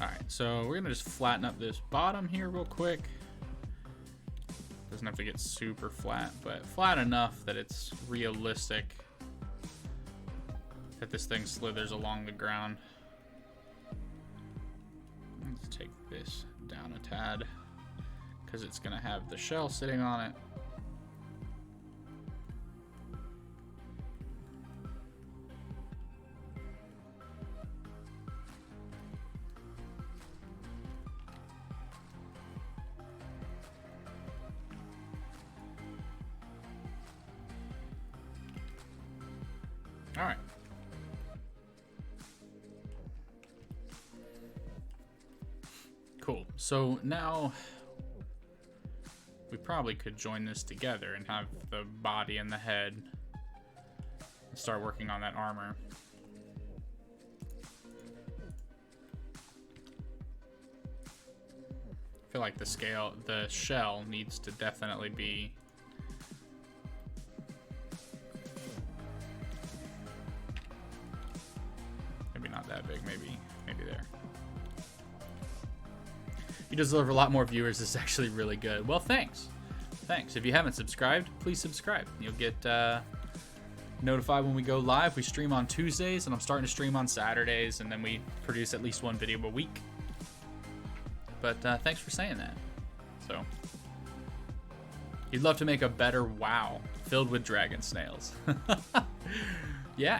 Alright, so we're gonna just flatten up this bottom here real quick. Doesn't have to get super flat, but flat enough that it's realistic that this thing slithers along the ground. Let's take this down a tad because it's gonna have the shell sitting on it. All right. Cool. So now we probably could join this together and have the body and the head and start working on that armor. I feel like the shell needs to definitely be not that big. Maybe there. You deserve a lot more viewers. This is actually really good. Well, thanks. Thanks. If you haven't subscribed, please subscribe. You'll get notified when we go live. We stream on Tuesdays, and I'm starting to stream on Saturdays, and then we produce at least one video a week. But thanks for saying that. So, you'd love to make a better WoW filled with dragon snails. Yeah.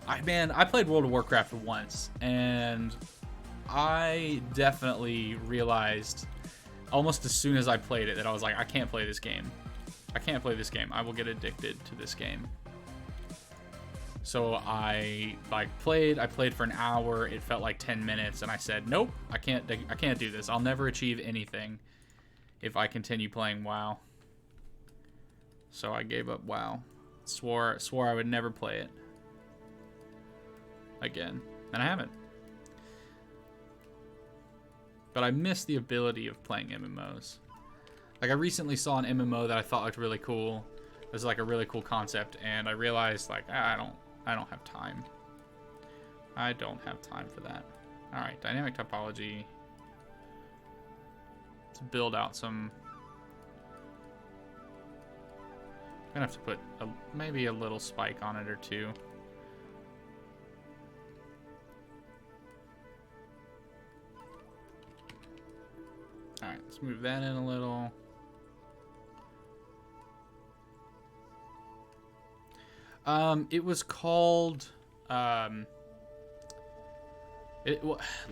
I played World of Warcraft once, and I definitely realized almost as soon as I played it that I was like, I can't play this game. I can't play this game. I will get addicted to this game. So I played for an hour. It felt like 10 minutes, and I said, nope, I can't do this. I'll never achieve anything if I continue playing WoW. So I gave up WoW. Swore I would never play it again, and I haven't. But I miss the ability of playing MMOs. Like, I recently saw an MMO that I thought looked really cool. It was like a really cool concept, and I realized, like, I don't have time. I don't have time for that. All right, dynamic topology. Let's build out some. I'm gonna have to put maybe a little spike on it or two. All right, let's move that in a little. It was called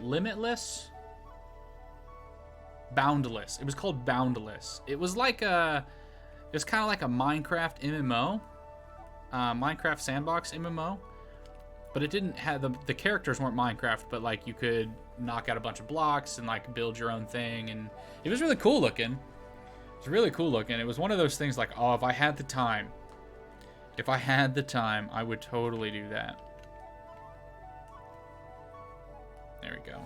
Limitless, Boundless. It was called Boundless. It was like it was kind of like a Minecraft MMO, Minecraft sandbox MMO, but it didn't have the characters weren't Minecraft, but like you could knock out a bunch of blocks and like build your own thing, and it was really cool looking. It was really cool looking. It was one of those things like, oh, if I had the time, I would totally do that. There we go.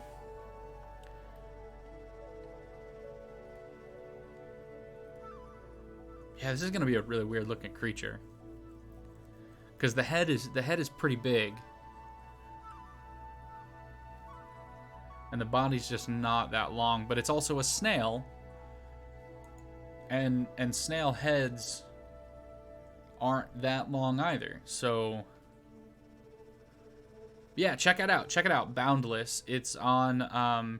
Yeah, this is gonna be a really weird looking creature, because the head is pretty big, and the body's just not that long. But it's also a snail, and snail heads aren't that long either. So yeah, check it out. Boundless. It's on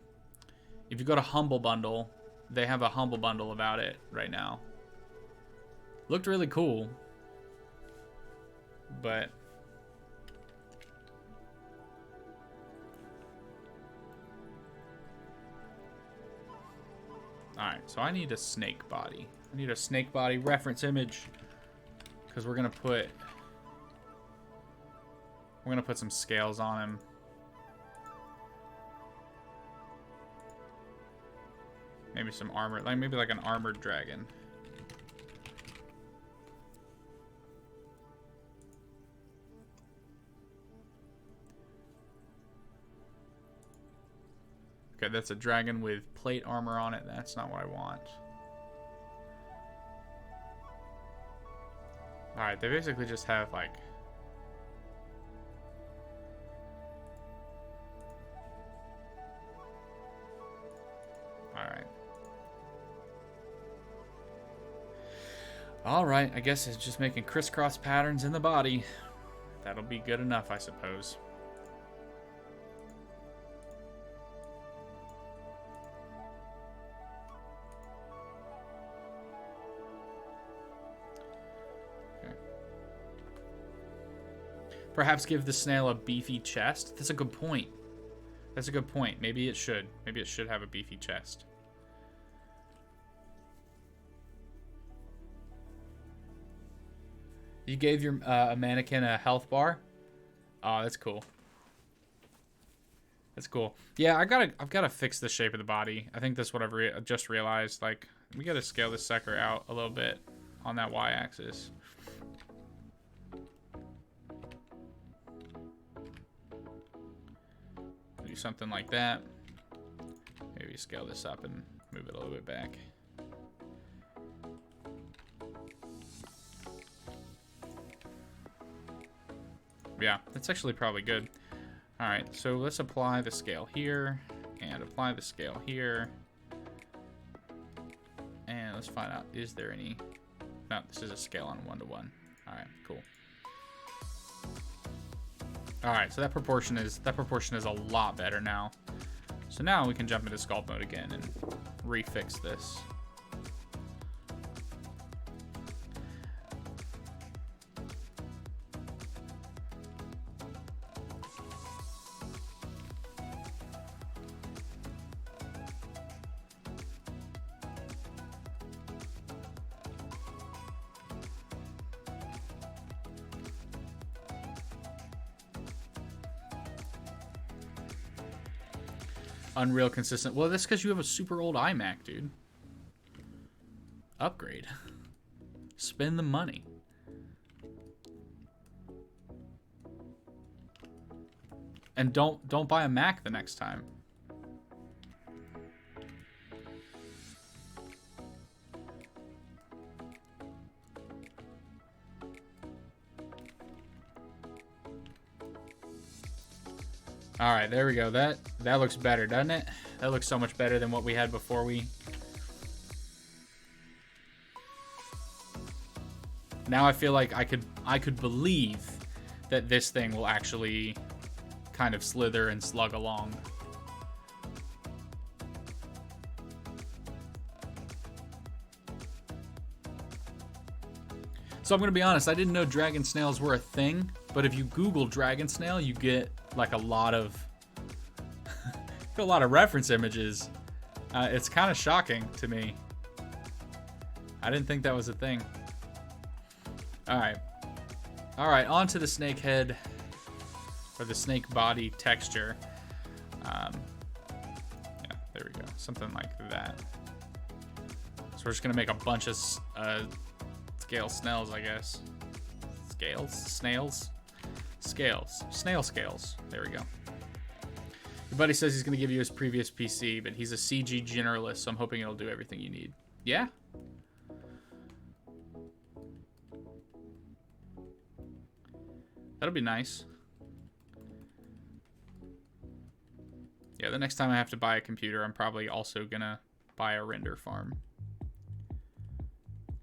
if you go to Humble Bundle, they have a Humble Bundle about it right now. Looked really cool, but alright, so I need a snake body. I need a snake body reference image, because we're gonna put some scales on him. Maybe some armor, maybe like an armored dragon. Okay, that's a dragon with plate armor on it. That's not what I want. Alright, they basically just have like... Alright, I guess it's just making crisscross patterns in the body. That'll be good enough, I suppose. Perhaps give the snail a beefy chest. That's a good point. That's a good point. Maybe it should. Maybe it should have a beefy chest. You gave your a mannequin a health bar? Oh, that's cool. That's cool. Yeah, I've gotta fix the shape of the body. I think that's what I've just realized. Like, we gotta scale this sucker out a little bit on that y-axis. Do something like that. Maybe scale this up and move it a little bit back. Yeah, that's actually probably good. All right, so let's apply the scale here and apply the scale here. And let's find out, is there any... No, this is a scale on 1 to 1. All right, cool. All right, so that proportion is a lot better now. So now we can jump into sculpt mode again and refix this. Unreal consistent. Well, that's because you have a super old iMac, dude. Upgrade. Spend the money. And don't buy a Mac the next time. All right, there we go. That looks better, doesn't it? That looks so much better than what we had before we... Now I feel like I could believe that this thing will actually kind of slither and slug along. So I'm gonna be honest, I didn't know dragon snails were a thing, but if you Google dragon snail, you get like a lot of reference images. It's kind of shocking to me. I didn't think that was a thing. All right, on to the snake head, or the snake body texture. Yeah, there we go, something like that. So we're just gonna make a bunch of scale snails, I guess. Snail scales. There we go. Your buddy says he's going to give you his previous PC, but he's a CG generalist, so I'm hoping it'll do everything you need. Yeah? That'll be nice. Yeah, the next time I have to buy a computer, I'm probably also going to buy a render farm.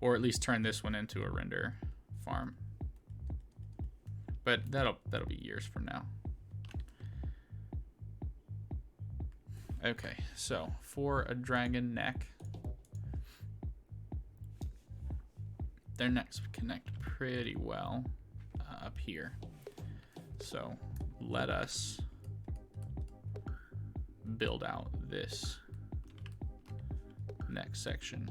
Or at least turn this one into a render farm. But that'll be years from now. Okay, so for a dragon neck, their necks connect pretty well up here. So let us build out this neck section.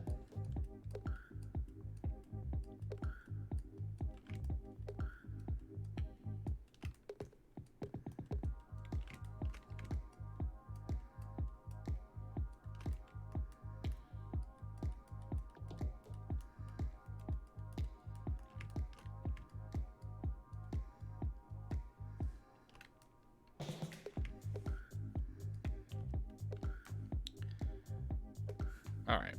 All right.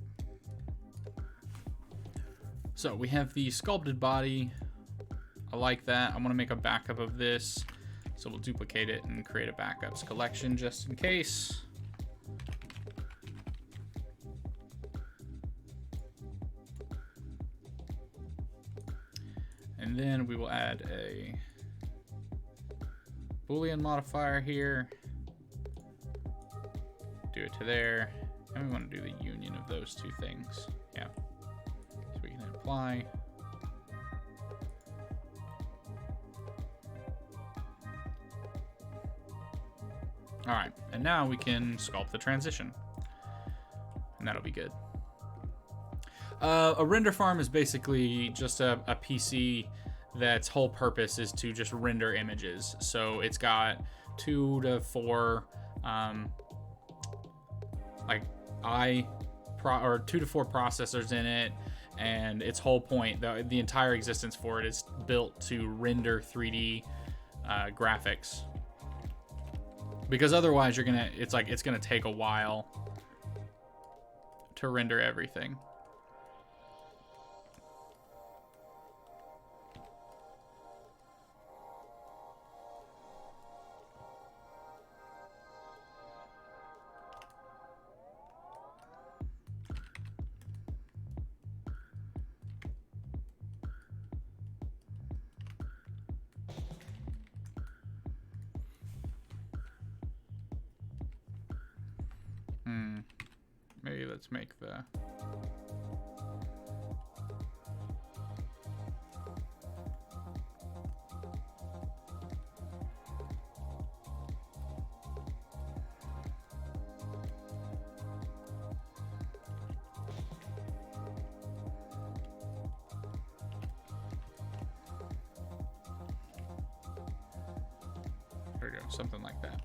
So we have the sculpted body. I like that. I want to make a backup of this. So we'll duplicate it and create a backups collection just in case. And then we will add a Boolean modifier here. Do it to there. And we want to do the union of those two things. Yeah. So we can hit apply. All right, and now we can sculpt the transition. And that'll be good. A render farm is basically just a PC that's whole purpose is to just render images. So it's got 2 to 4 or 2 to 4 processors in it, and its whole point, the entire existence for it is built to render 3D graphics. Because otherwise it's gonna take a while to render everything. actually. Let's make the... There we go, something like that.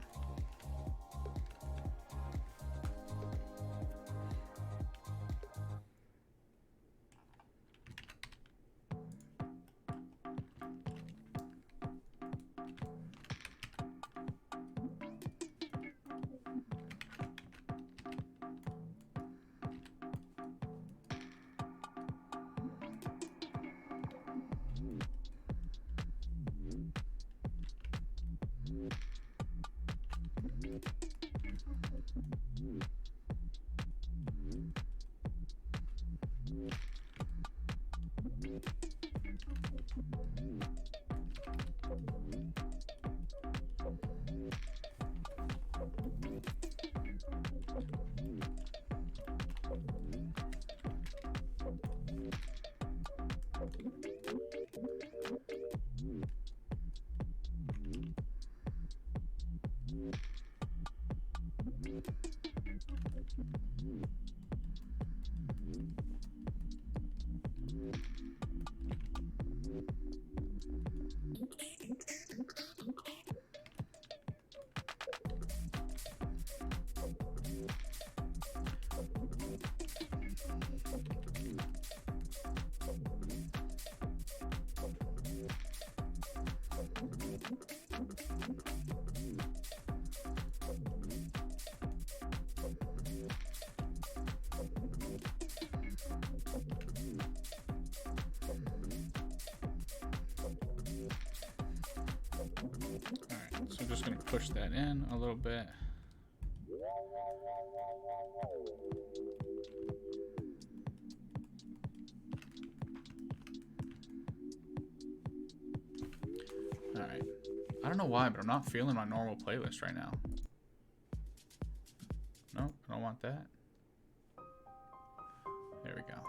Alright, so I'm just going to push that in a little bit. Alright. I don't know why, but I'm not feeling my normal playlist right now. Nope, I don't want that. There we go.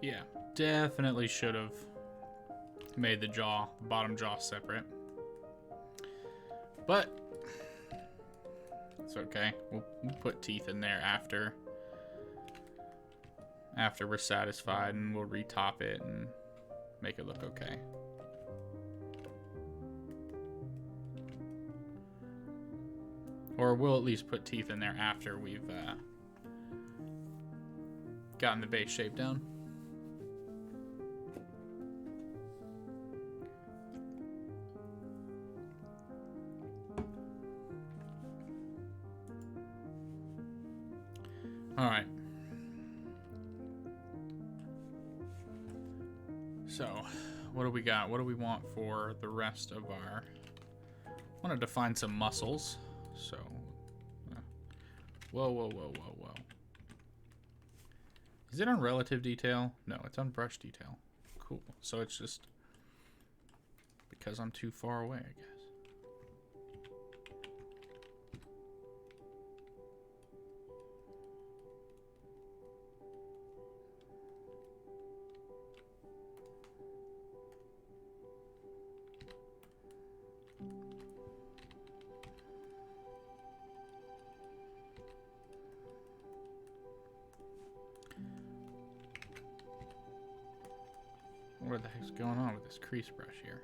Yeah, definitely should have made the bottom jaw separate. But it's okay. We'll put teeth in there after we're satisfied, and we'll retop it and make it look okay. Or we'll at least put teeth in there after we've gotten the base shape down. All right. So, what do we got? What do we want for the rest of our... I want to define some muscles. So, whoa, whoa, whoa, whoa, whoa. Is it on relative detail? No, it's on brush detail. Cool. So it's just because I'm too far away, I guess. What the heck's going on with this crease brush here?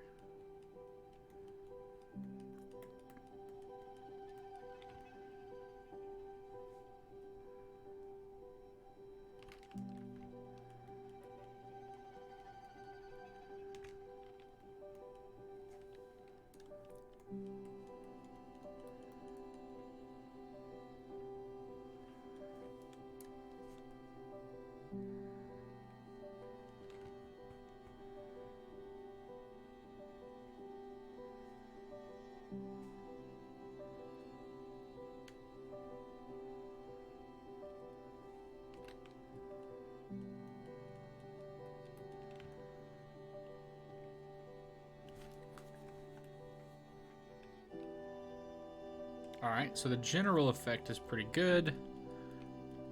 Alright, so the general effect is pretty good,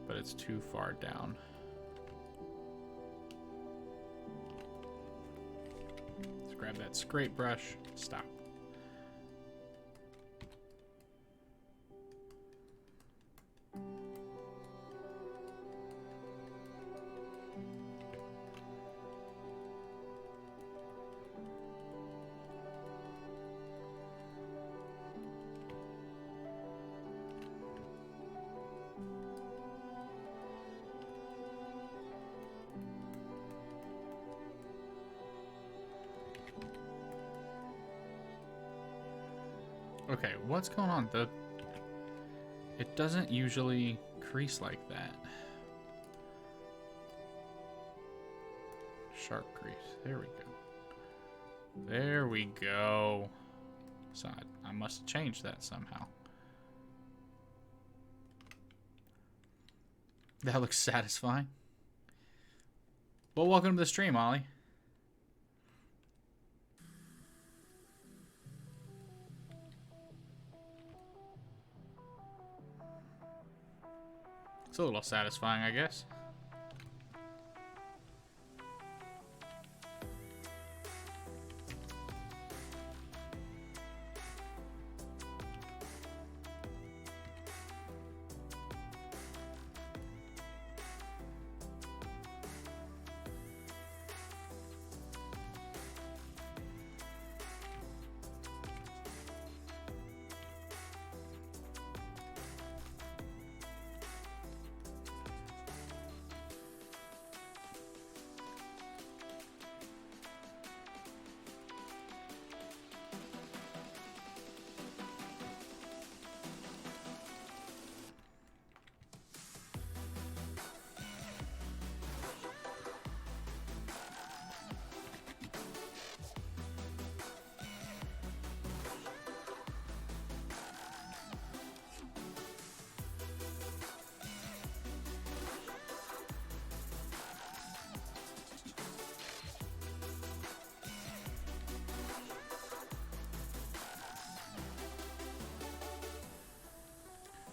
but it's too far down. Let's grab that scrape brush. Stop. Okay, what's going on? It doesn't usually crease like that. Sharp crease. There we go. There we go. So I must have changed that somehow. That looks satisfying. Well, welcome to the stream, Ollie. It's a little satisfying, I guess.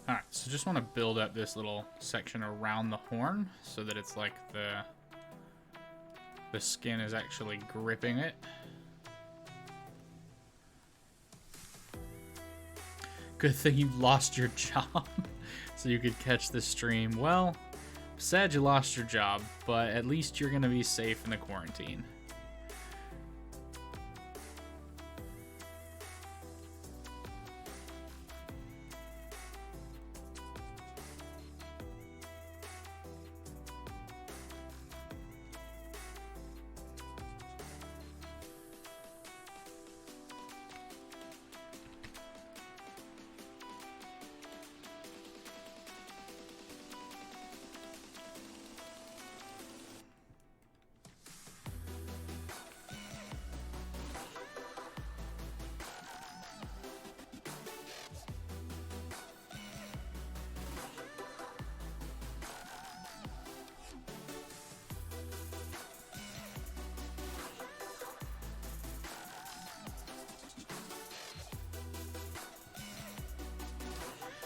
Alright, so just want to build up this little section around the horn so that it's like the skin is actually gripping it. Good thing you lost your job so you could catch the stream. Well, sad you lost your job, but at least you're going to be safe in the quarantine.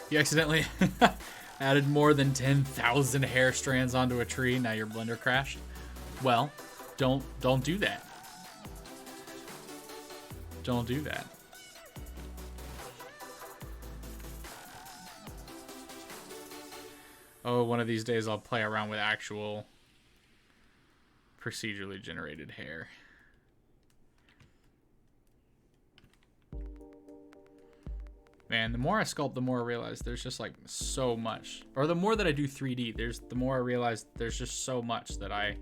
You accidentally added more than 10,000 hair strands onto a tree. Now your blender crashed. Well, don't do that. Don't do that. Oh, one of these days I'll play around with actual procedurally generated hair. Man, the more I sculpt, the more I realize there's just like so much. Or the more that I do 3D, the more I realize there's just so much that I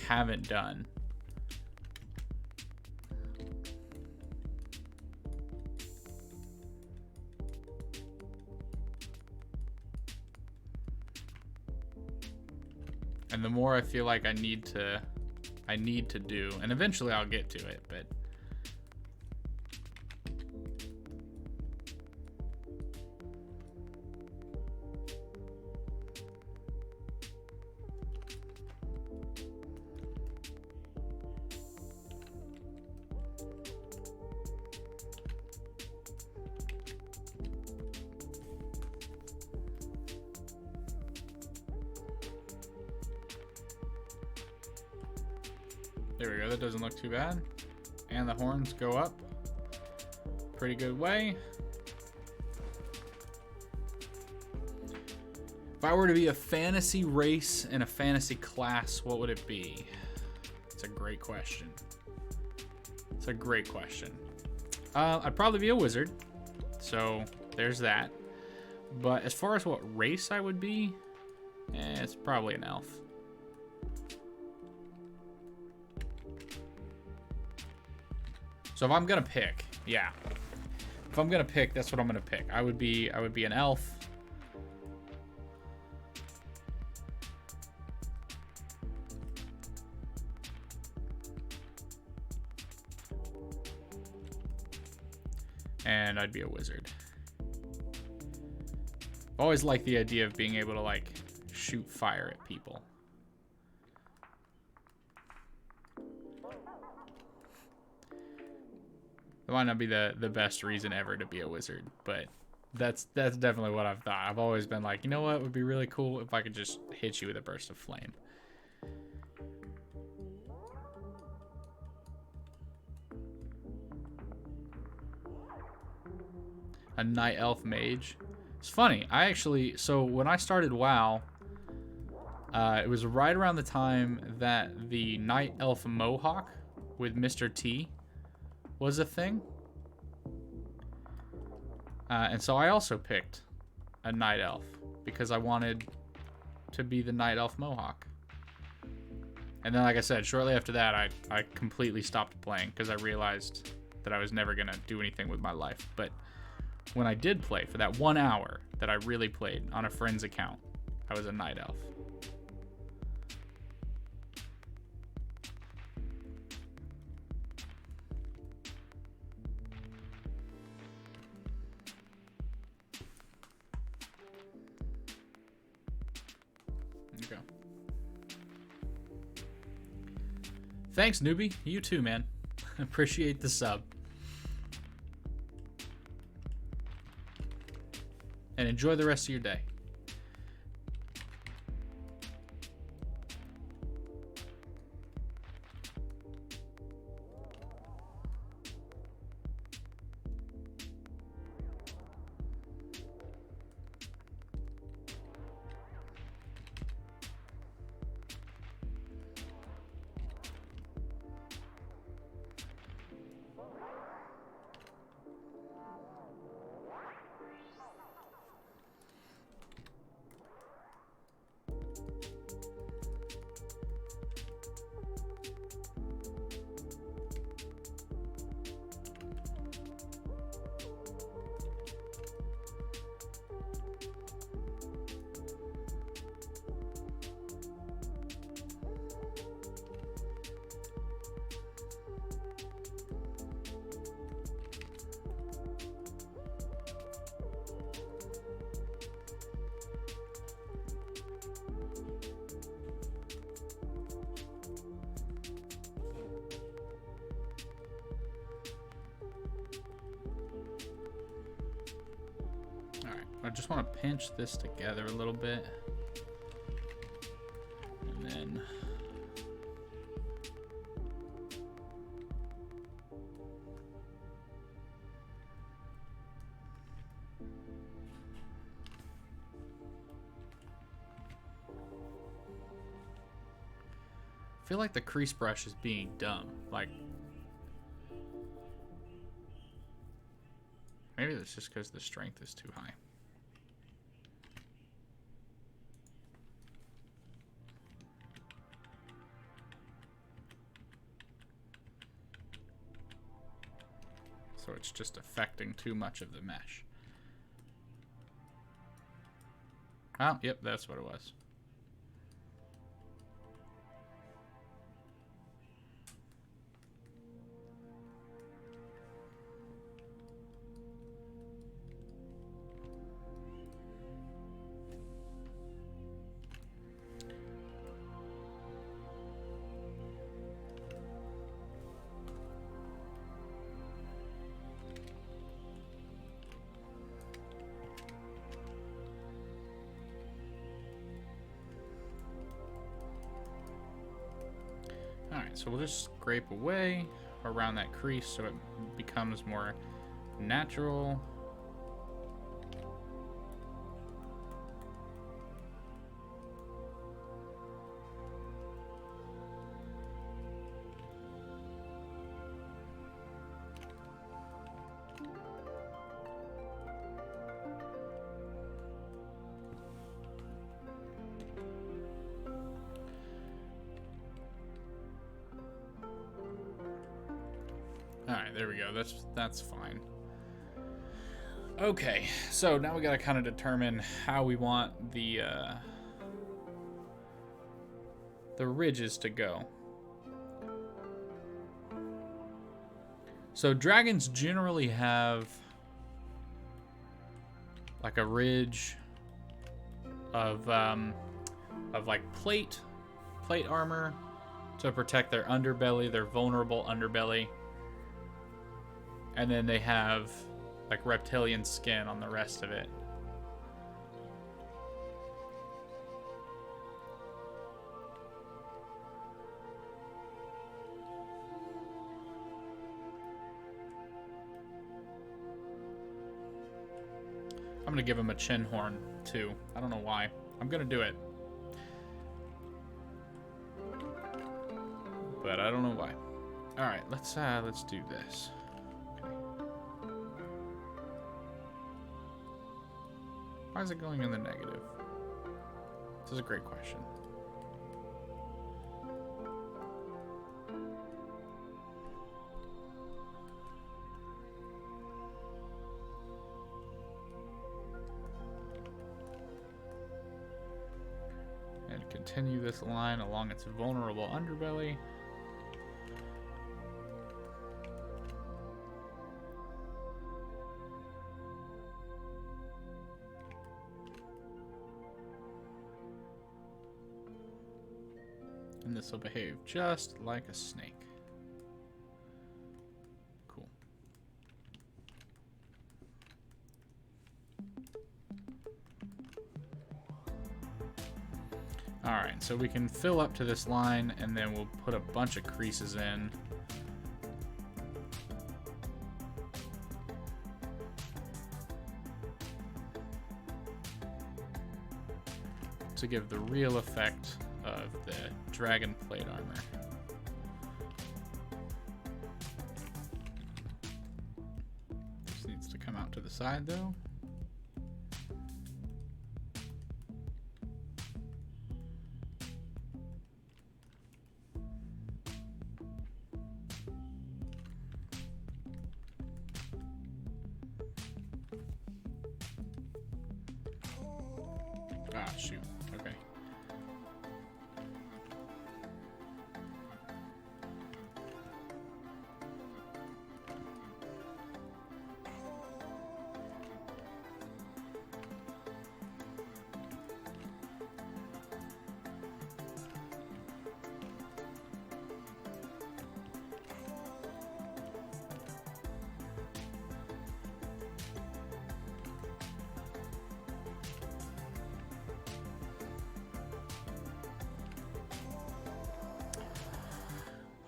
haven't done. And the more I feel like I need to do, and eventually I'll get to it, but there we go, that doesn't look too bad. And the horns go up pretty good way. If I were to be a fantasy race and a fantasy class, what would it be? It's a great question. It's a great question. I'd probably be a wizard, so there's that. But as far as what race I would be, it's probably an elf. So if I'm gonna pick, yeah. If I'm gonna pick, that's what I'm gonna pick. I would be an elf. And I'd be a wizard. I've always liked the idea of being able to like shoot fire at people. It might not be the best reason ever to be a wizard, but that's definitely what I've thought. I've always been like, you know what would be really cool if I could just hit you with a burst of flame. A night elf mage. It's funny. So when I started WoW, it was right around the time that the night elf mohawk with Mr. T was a thing. And so I also picked a night elf because I wanted to be the night elf mohawk. And then, like I said, shortly after that, I completely stopped playing because I realized that I was never going to do anything with my life. But when I did play, for that 1 hour that I really played on a friend's account, I was a night elf. Okay. Thanks, newbie. You too, man. Appreciate the sub. And enjoy the rest of your day. I just want to pinch this together a little bit. And then... I feel like the crease brush is being dumb. Like, maybe that's just because the strength is too high. So it's just affecting too much of the mesh. Oh, yep, that's what it was. Alright, so we'll just scrape away around that crease so it becomes more natural. Alright, there we go. That's fine. Okay, so now we gotta kind of determine how we want the ridges to go. So dragons generally have like a ridge of like plate armor to protect their underbelly, their vulnerable underbelly. And then they have like reptilian skin on the rest of it. I'm gonna give him a chin horn too. I don't know why. I'm gonna do it. But I don't know why. Alright, let's do this. Why is it going in the negative? This is a great question. And continue this line along its vulnerable underbelly. And this will behave just like a snake. Cool. Alright, so we can fill up to this line and then we'll put a bunch of creases in. To give the real effect of the dragon plate armor. This needs to come out to the side though. Ah, shoot. Okay.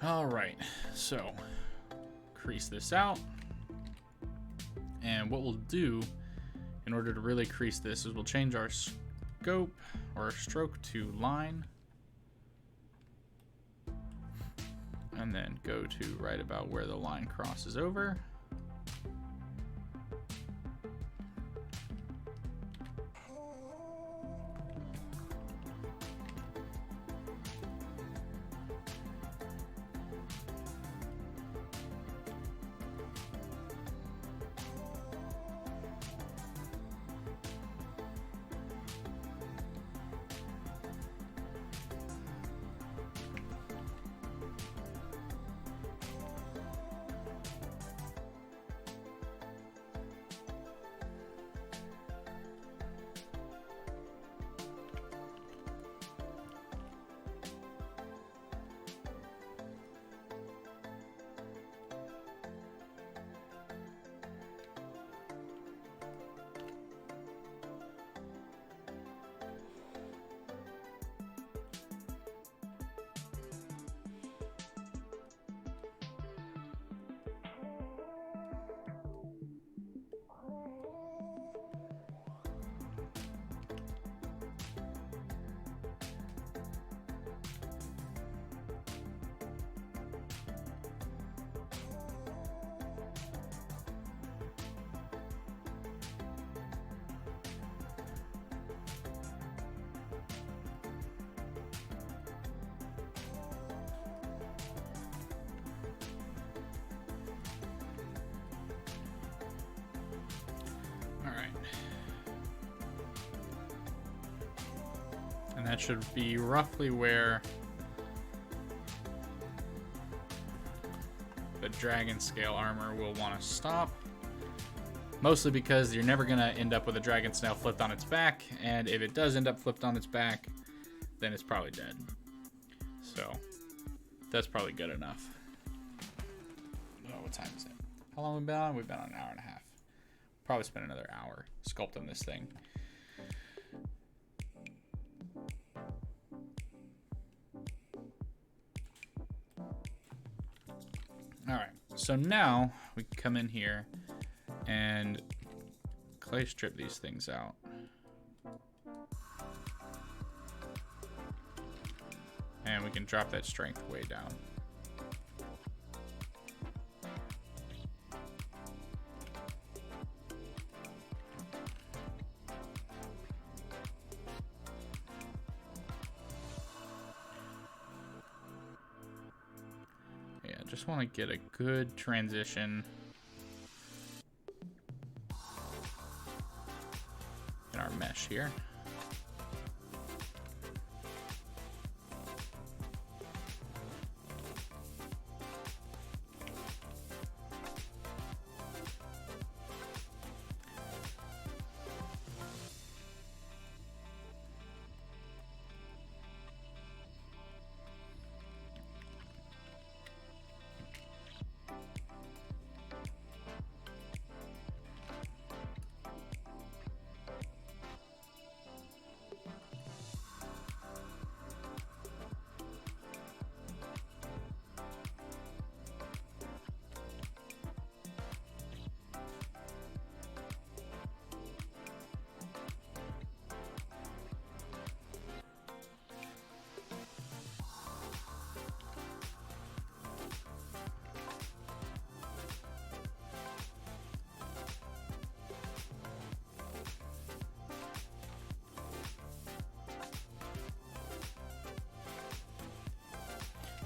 All right, so crease this out. And what we'll do in order to really crease this is we'll change our scope or our stroke to line. And then go to right about where the line crosses over. And that should be roughly where the Dragon Scale armor will want to stop. Mostly because you're never going to end up with a Dragon Snail flipped on its back, and if it does end up flipped on its back, then it's probably dead. So, that's probably good enough. Oh, what time is it? How long have we been on? We've been on an hour and a half. Probably spend another hour sculpting this thing. Alright, so now we can come in here and clay strip these things out. And we can drop that strength way down. Yeah, just want to get a good transition in our mesh here.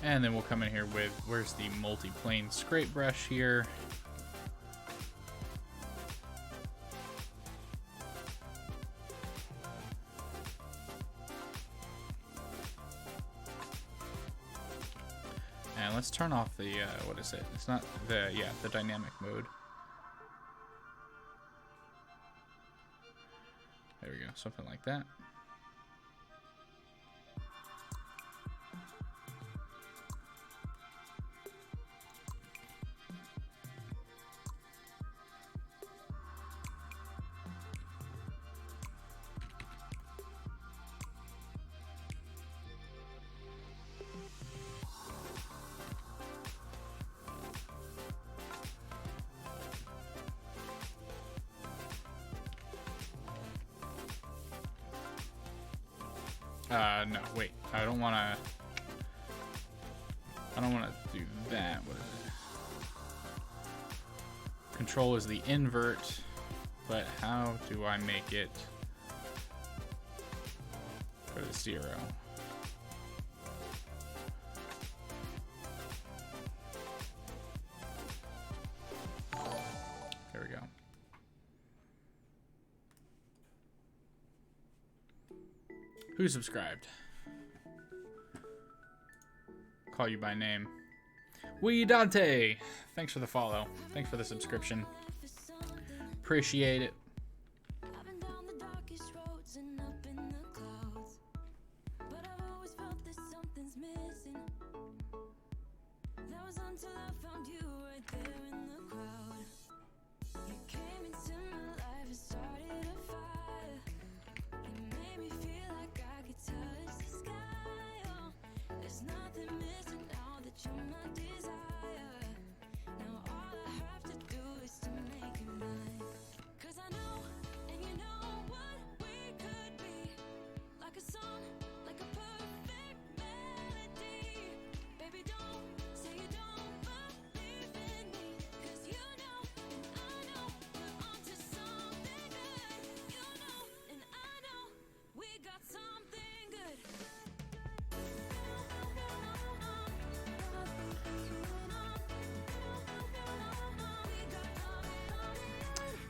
And then we'll come in here with, where's the multi-plane scrape brush here? And let's turn off the, what is it? It's not the, yeah, the dynamic mode. There we go, something like that. No, wait. I don't want to do that. What is it? Control is the invert, but how do I make it go to 0? There we go. Who subscribed? Call you by name. Wee Dante! Thanks for the follow. Thanks for the subscription. Appreciate it.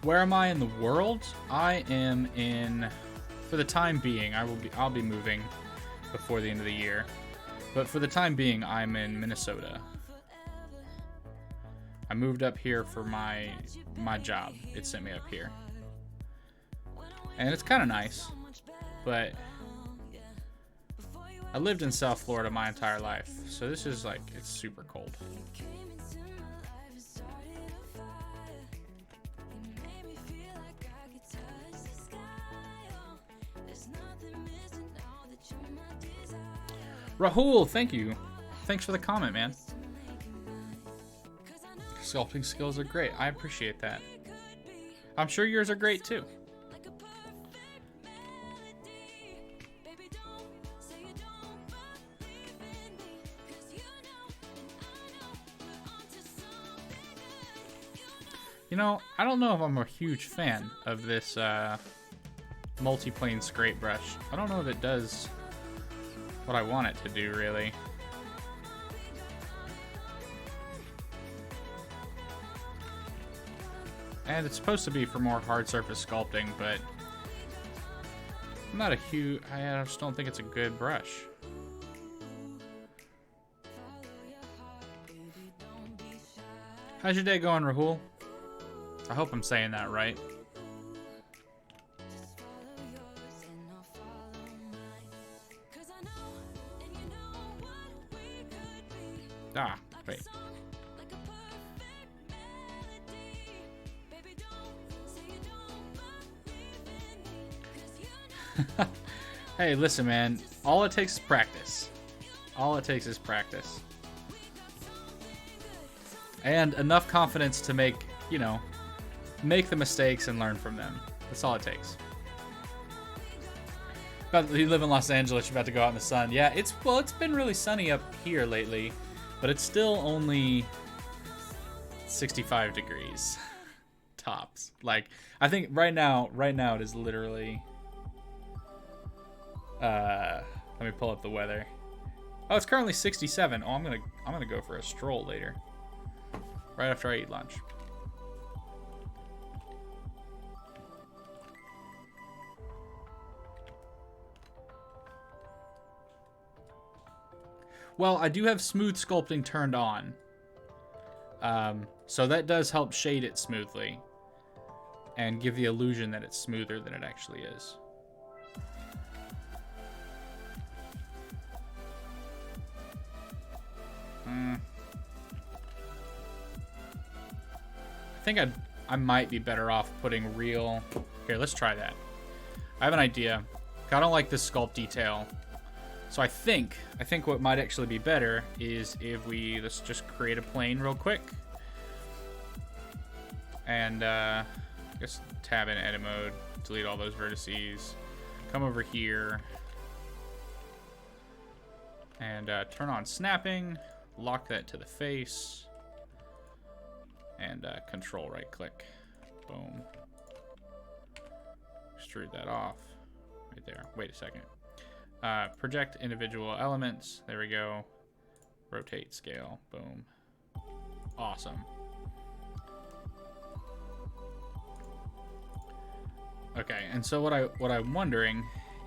Where am I in the world? I am in, for the time being, I'll be moving before the end of the year. But for the time being, I'm in Minnesota. I moved up here for my job. It sent me up here. And it's kind of nice, but I lived in South Florida my entire life. So this is like, it's super cold. Rahul, thank you. Thanks for the comment, man. Sculpting skills are great. I appreciate that. I'm sure yours are great too. You know, I don't know if I'm a huge fan of this multi-plane scrape brush. I don't know if it does what I want it to do, really. And it's supposed to be for more hard surface sculpting, but I'm not a huge... I just don't think it's a good brush. How's your day going, Rahul? I hope I'm saying that right. Ah, wait. Hey, listen, man. All it takes is practice. All it takes is practice. And enough confidence to make, you know, make the mistakes and learn from them. That's all it takes. You live in Los Angeles, you're about to go out in the sun. Yeah, it's been really sunny up here lately. But it's still only 65 degrees tops. Like, I think right now it is literally let me pull up the weather. Oh, it's currently 67. Oh, I'm gonna go for a stroll later. Right after I eat lunch. Well, I do have smooth sculpting turned on. So that does help shade it smoothly. And give the illusion that it's smoother than it actually is. I think I might be better off putting real... Here, let's try that. I have an idea. I don't like this sculpt detail. So I think what might actually be better is if let's just create a plane real quick. And just tab in edit mode, delete all those vertices. Come over here. And turn on snapping, lock that to the face, and control right click. Boom. Extrude that off right there. Wait a second. Project individual elements. There we go. Rotate scale. Boom. Awesome. Okay, and so what I'm wondering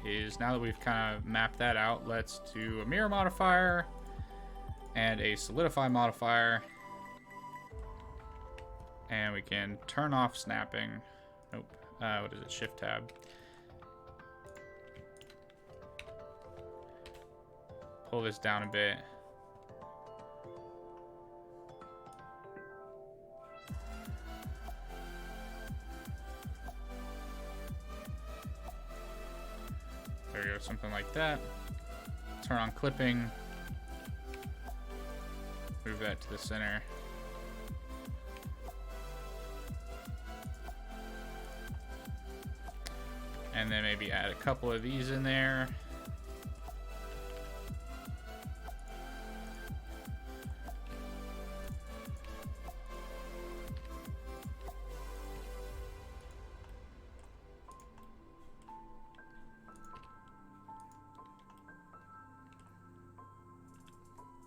is, now that we've kind of mapped that out, let's do a mirror modifier and a solidify modifier. And we can turn off snapping. Nope. What is it? Shift tab. Pull this down a bit. There we go, something like that. Turn on clipping. Move that to the center. And then maybe add a couple of these in there.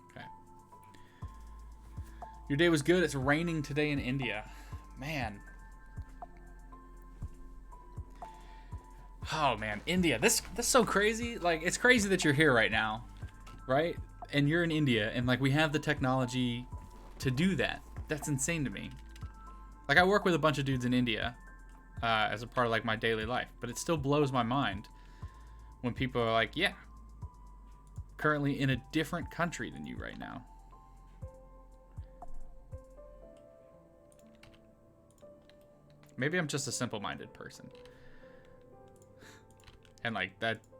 Okay. Your day was good. It's raining today in India. Man. Oh man, India. That's so crazy. Like, it's crazy that you're here right now, right? And you're in India, and like we have the technology to do that. That's insane to me. Like, I work with a bunch of dudes in India as a part of like my daily life, but it still blows my mind when people are like, yeah, currently in a different country than you right now. Maybe I'm just a simple-minded person. And like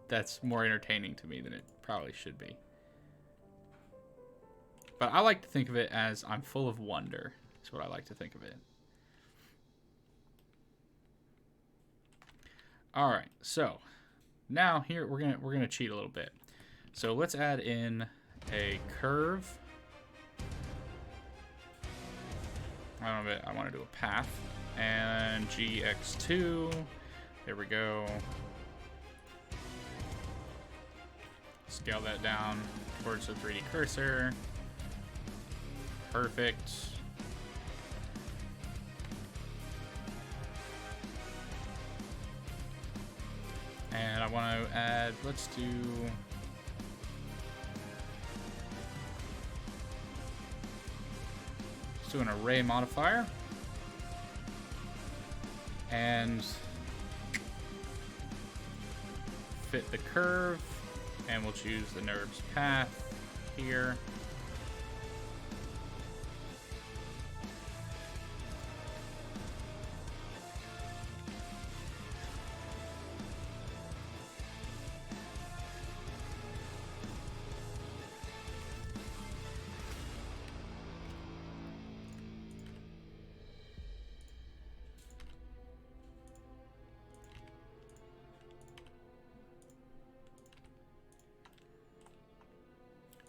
that's more entertaining to me than it probably should be. But I like to think of it as I'm full of wonder. That's what I like to think of it. All right, so now here we're gonna cheat a little bit. So let's add in a curve. I want to do a path and GX2. There we go. Scale that down towards the 3D cursor. Perfect. And I want to add, let's do an array modifier. And fit the curve. And we'll choose the NURBS path here.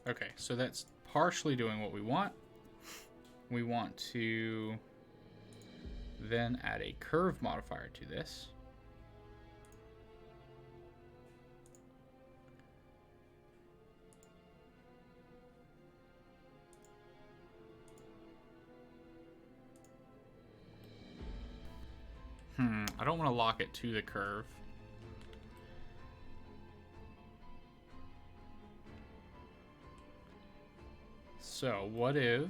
Okay, so that's partially doing what we want. We want to then add a curve modifier to this. I don't want to lock it to the curve. So what if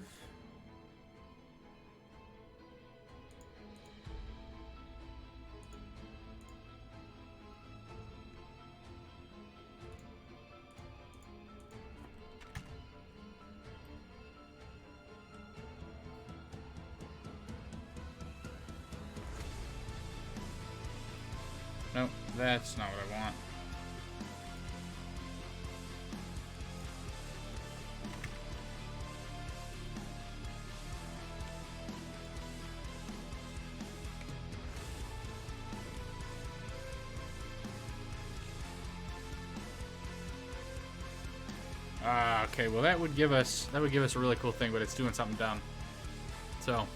nope, that's not what I want. Okay, well that would give us a really cool thing, but it's doing something dumb. So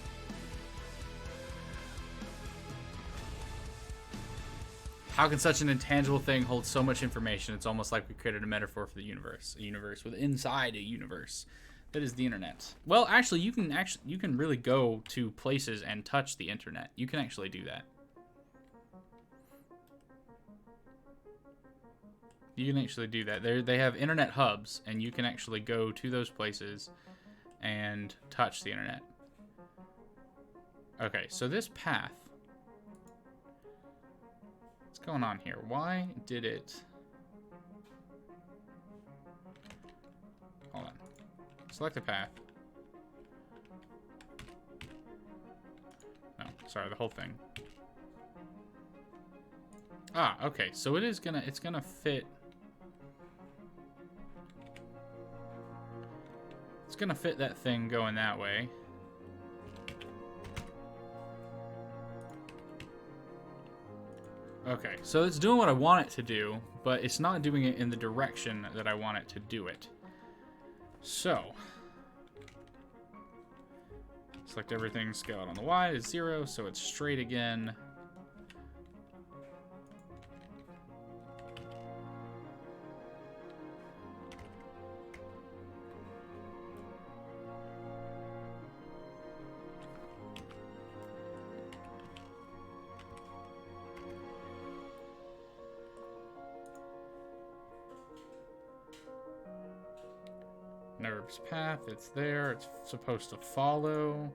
how can such an intangible thing hold so much information? It's almost like we created a metaphor for the universe, a universe with inside a universe. That is the internet. Well, actually, you can really go to places and touch the internet. You can actually do that. You can actually do that. They have internet hubs, and you can actually go to those places and touch the internet. Okay, so this path. What's going on here? Why did it... Hold on. Select a path. No, sorry, the whole thing. Ah, okay. So it's gonna fit. It's gonna fit that thing going that way. Okay, so it's doing what I want it to do, but it's not doing it in the direction that I want it to do it. So, select everything, scale it on the Y is 0, so it's straight again. Nerve's path, it's there, it's supposed to follow.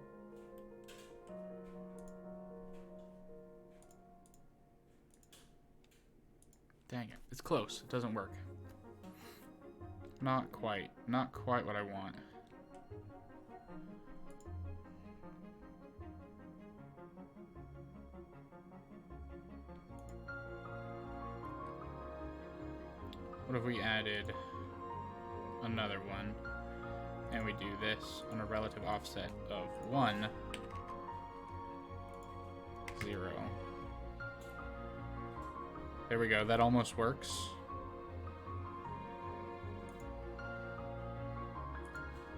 Dang it, it's close, it doesn't work. Not quite what I want. What if we added another one? And we do this on a relative offset of 1, 0. There we go. That almost works.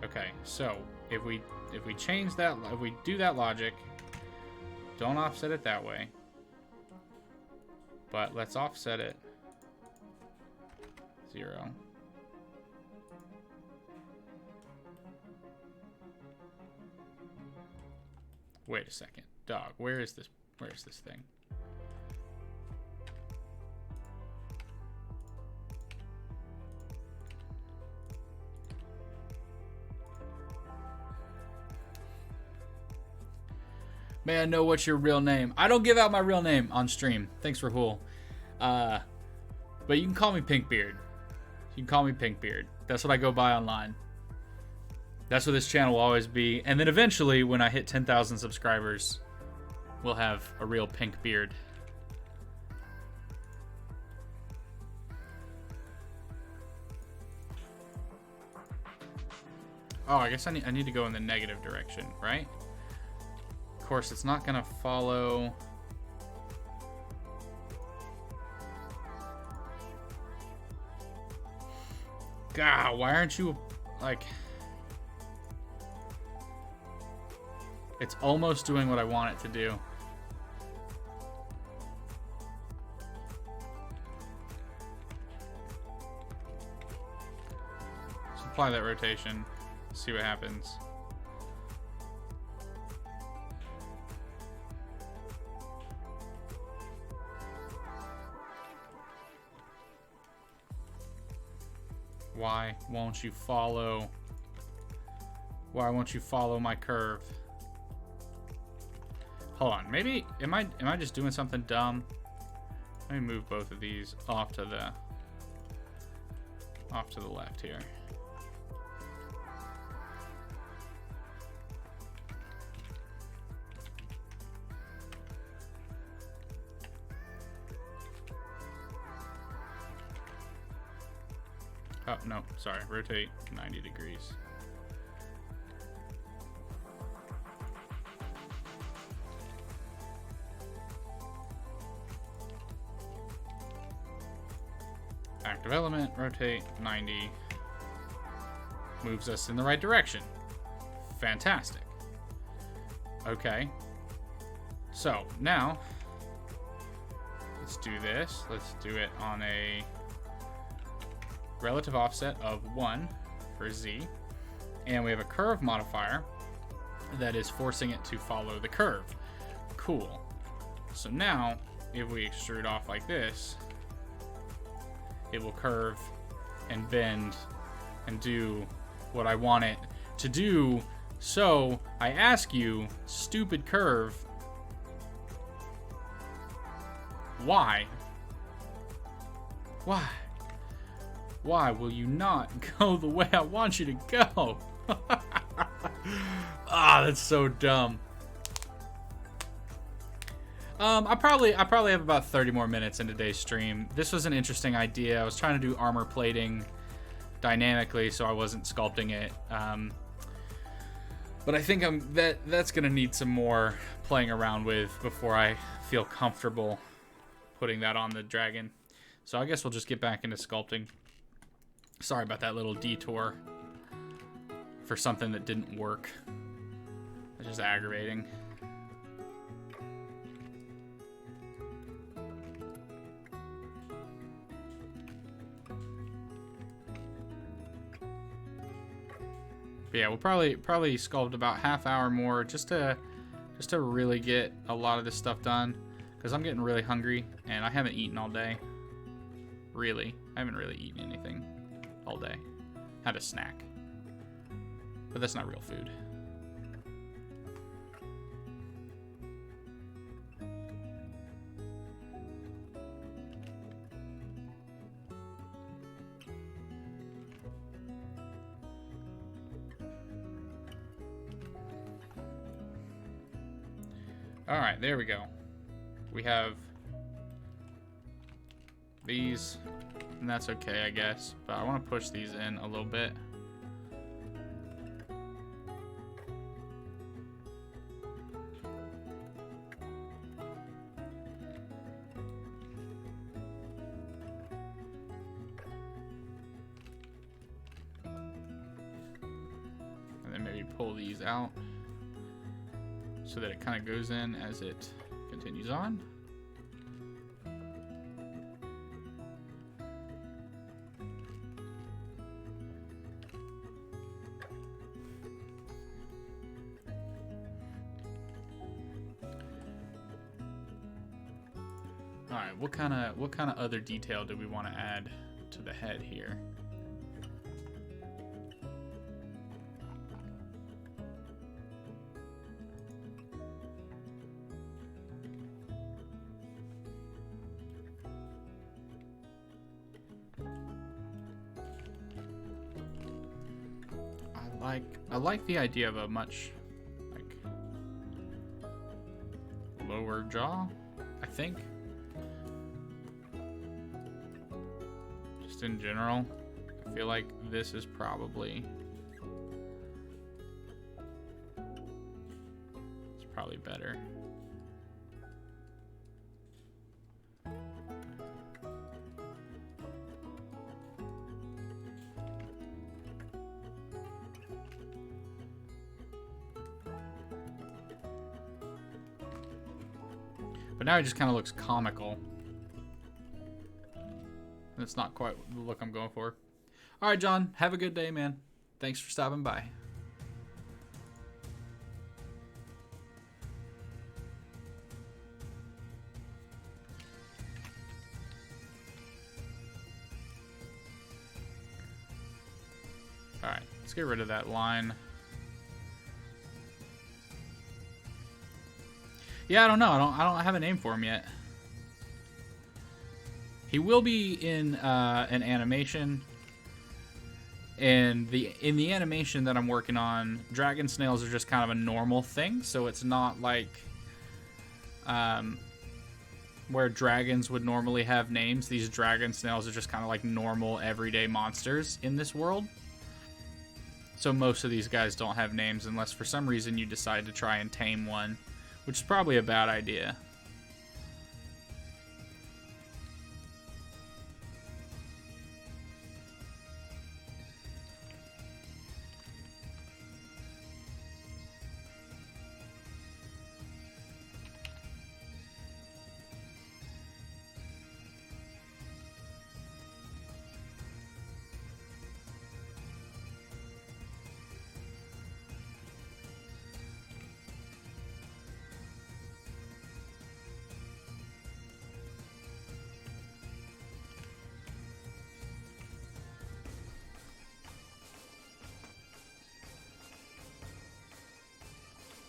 Okay, so if we change that, if we do that logic, don't offset it that way, but let's offset it 0. Wait a second. Dog, where is this thing? May I know what's your real name? I don't give out my real name on stream. Thanks, Rahul. But you can call me Pinkbeard. You can call me Pinkbeard. That's what I go by online. That's what this channel will always be. And then eventually, when I hit 10,000 subscribers, we'll have a real pink beard. Oh, I guess I need to go in the negative direction, right? Of course, it's not gonna follow. God, why aren't you like? It's almost doing what I want it to do. Let's apply that rotation. See what happens. Why won't you follow? Why won't you follow my curve? Hold on, maybe am I just doing something dumb? Let me move both of these off to the left here. Oh, no, sorry, rotate 90 degrees. Active element, rotate 90. moves us in the right direction. Fantastic. Okay. So, now, let's do this. Let's do it on a relative offset of 1 for Z. And we have a curve modifier that is forcing it to follow the curve. Cool. So now, if we extrude off like this, it will curve and bend and do what I want it to do. So I ask you, stupid curve, why? Why? Why will you not go the way I want you to go? Ah, that's so dumb. I probably have about 30 more minutes in today's stream. This was an interesting idea. I was trying to do armor plating dynamically, so I wasn't sculpting it. But I think that's gonna need some more playing around with before I feel comfortable putting that on the dragon. So I guess we'll just get back into sculpting. Sorry about that little detour for something that didn't work. It's just aggravating. But yeah, we'll probably sculpt about half hour more just to really get a lot of this stuff done, because I'm getting really hungry and I haven't eaten all day. Really, I haven't really eaten anything all day. Had a snack, but that's not real food. All right, there we go. We have these, and that's okay, I guess. But I want to push these in a little bit. And then maybe pull these out, so that it kind of goes in as it continues on. All right, what kind of other detail do we want to add to the head here? I like the idea of a much lower jaw, I think. Just in general, I feel like this is probably better. But now it just kind of looks comical. And it's not quite the look I'm going for. All right, John, have a good day, man. Thanks for stopping by. All right, let's get rid of that line. Yeah, I don't know. I don't have a name for him yet. He will be in an animation. And in the animation that I'm working on, dragon snails are just kind of a normal thing. So it's not like where dragons would normally have names. These dragon snails are just kind of like normal everyday monsters in this world. So most of these guys don't have names unless for some reason you decide to try and tame one, which is probably a bad idea.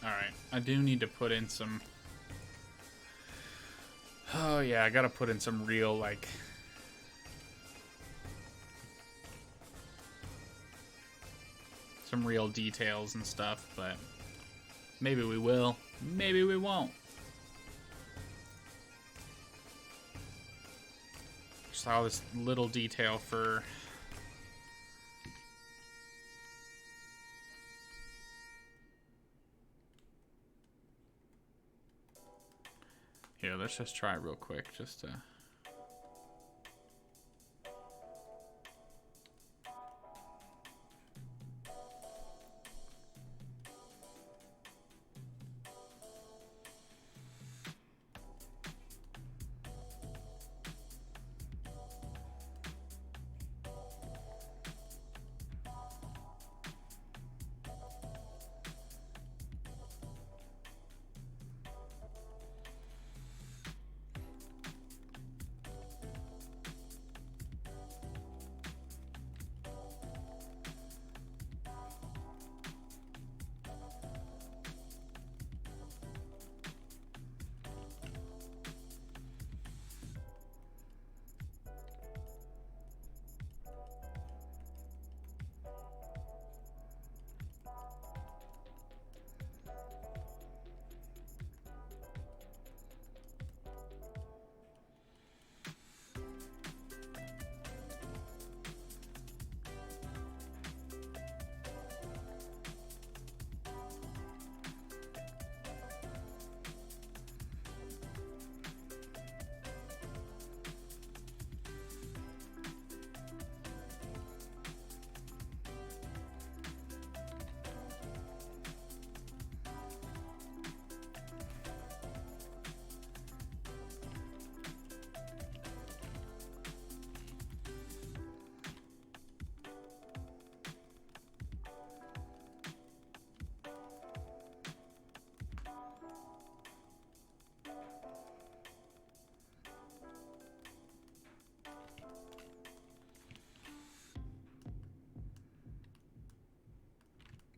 Alright, I do need to put in some... Oh yeah, I gotta put in some real, like... some real details and stuff, but... maybe we will. Maybe we won't. Just saw this little detail for... Here, let's just try it real quick, just to...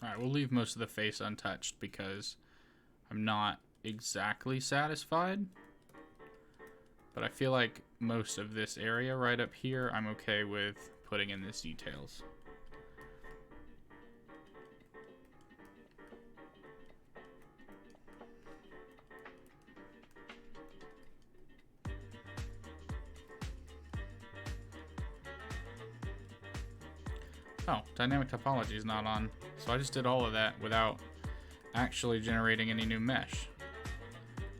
Alright, we'll leave most of the face untouched because I'm not exactly satisfied. But I feel like most of this area right up here, I'm okay with putting in these details. Oh, dynamic topology is not on. So I just did all of that without actually generating any new mesh.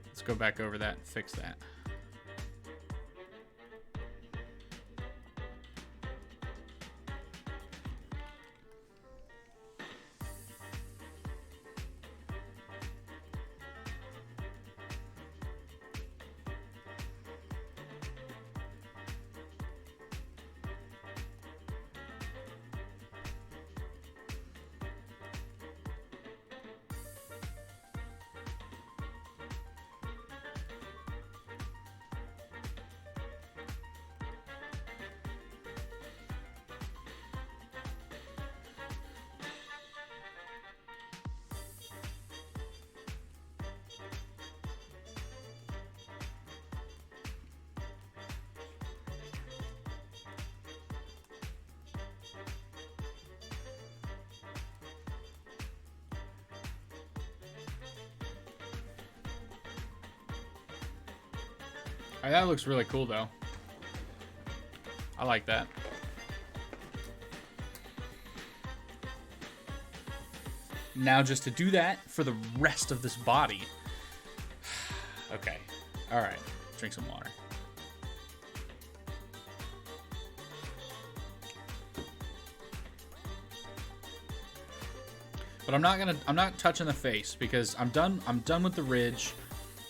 Let's go back over that and fix that. Alright, that looks really cool though. I like that. Now just to do that for the rest of this body. Okay. Alright. Drink some water. But I'm not touching the face because I'm done with the ridge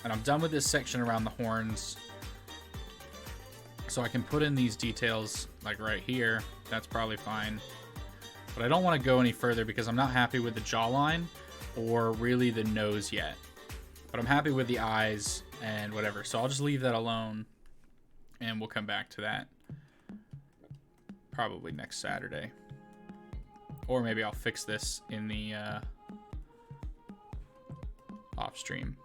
and I'm done with this section around the horns. So I can put in these details like right here. That's probably fine. But I don't want to go any further because I'm not happy with the jawline or really the nose yet. But I'm happy with the eyes and whatever. So I'll just leave that alone and we'll come back to that probably next Saturday. Or maybe I'll fix this in the off stream.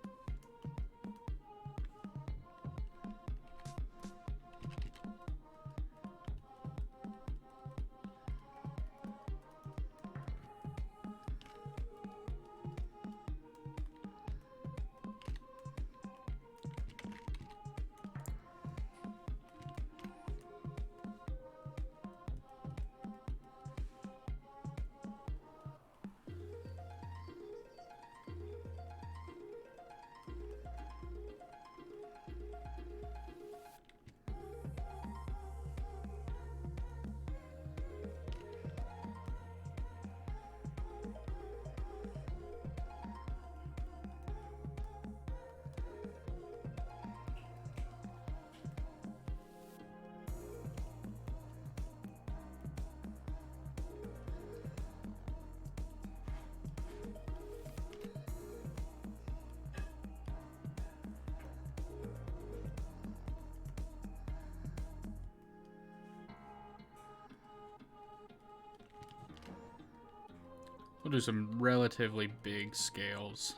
We'll do some relatively big scales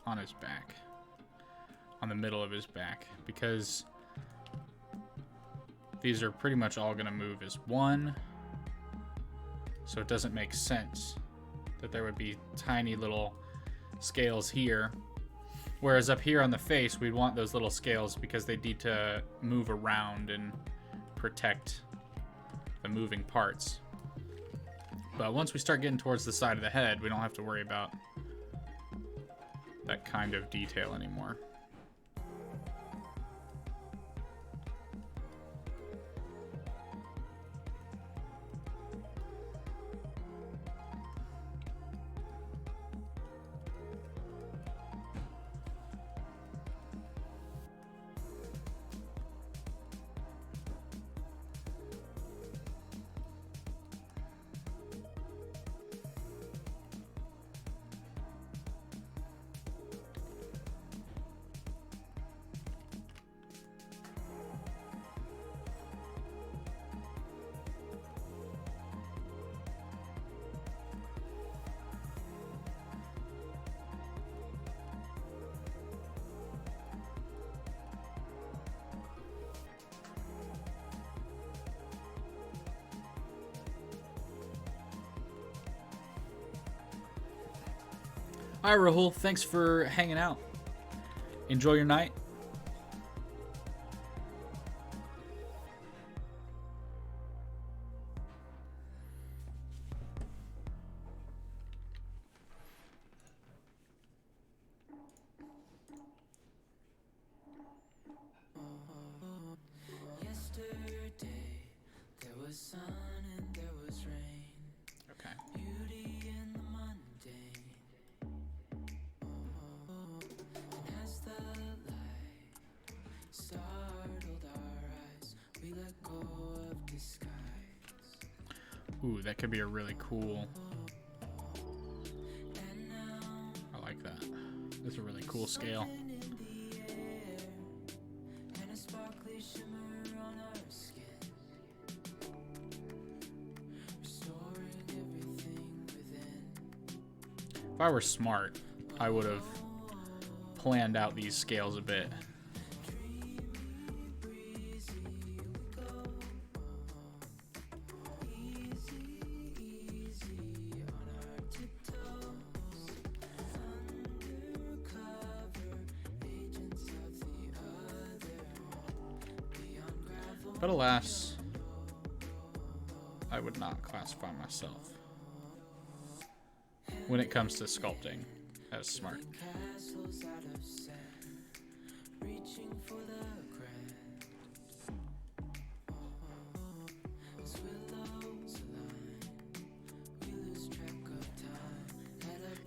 on his back, on the middle of his back, because these are pretty much all going to move as one, so it doesn't make sense that there would be tiny little scales here, whereas up here on the face we'd want those little scales because they need to move around and protect the moving parts. But once we start getting towards the side of the head, we don't have to worry about that kind of detail anymore. Hi, Rahul. Thanks for hanging out. Enjoy your night. Ooh, that could be a really cool... I like that. That's a really cool scale. If I were smart, I would have planned out these scales a bit. But alas, I would not classify myself when it comes to sculpting as smart.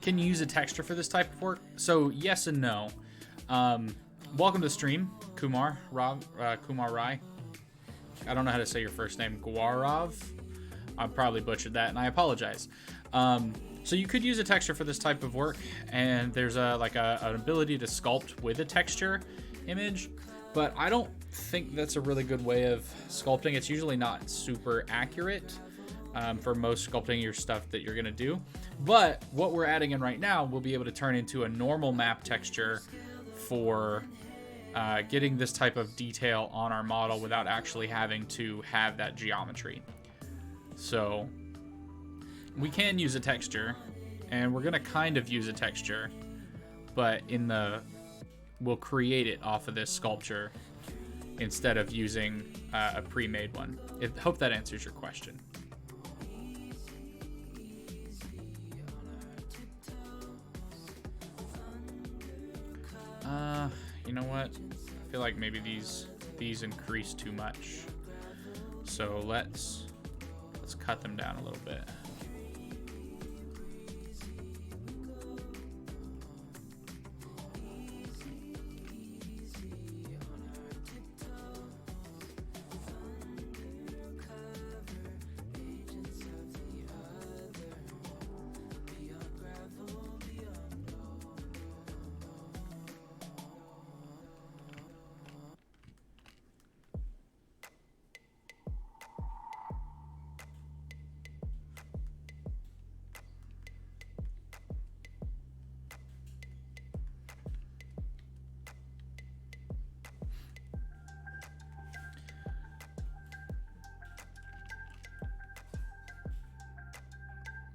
Can you use a texture for this type of work? So yes and no. Welcome to the stream, Kumar Rai. I don't know how to say your first name, Guarav. I probably butchered that, and I apologize. So you could use a texture for this type of work, and there's an ability to sculpt with a texture image, but I don't think that's a really good way of sculpting. It's usually not super accurate for most sculpting your stuff that you're gonna do. But what we're adding in right now, we'll be able to turn into a normal map texture for getting this type of detail on our model without actually having to have that geometry. So we can use a texture, and we're going to kind of use a texture, but we'll create it off of this sculpture instead of using a pre-made one. I hope that answers your question. You know what? I feel like maybe these increase too much. So let's cut them down a little bit.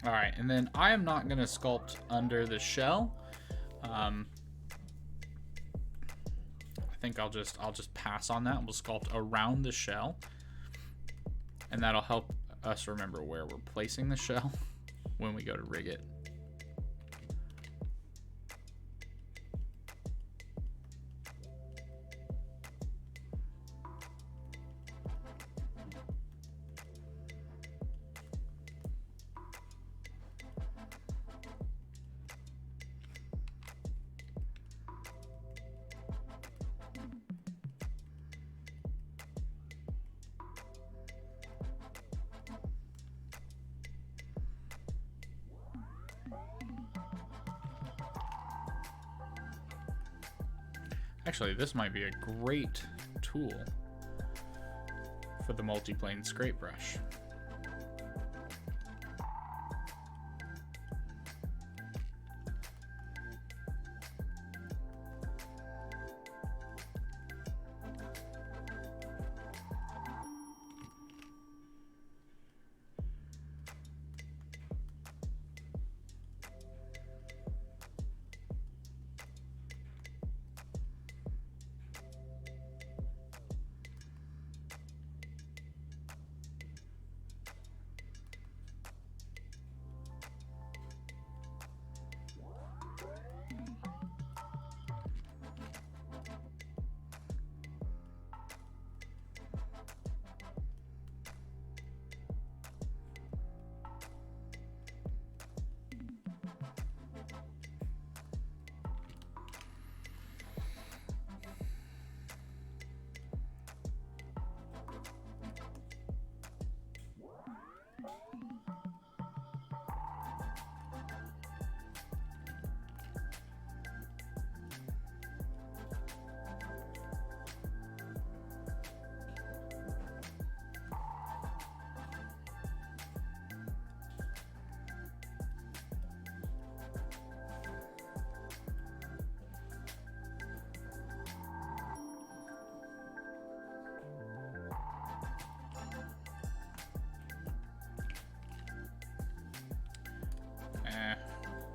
All right, and then I am not going to sculpt under the shell. I think I'll just pass on that. We'll sculpt around the shell, and that'll help us remember where we're placing the shell when we go to rig it. Actually, this might be a great tool for the multiplane scrape brush.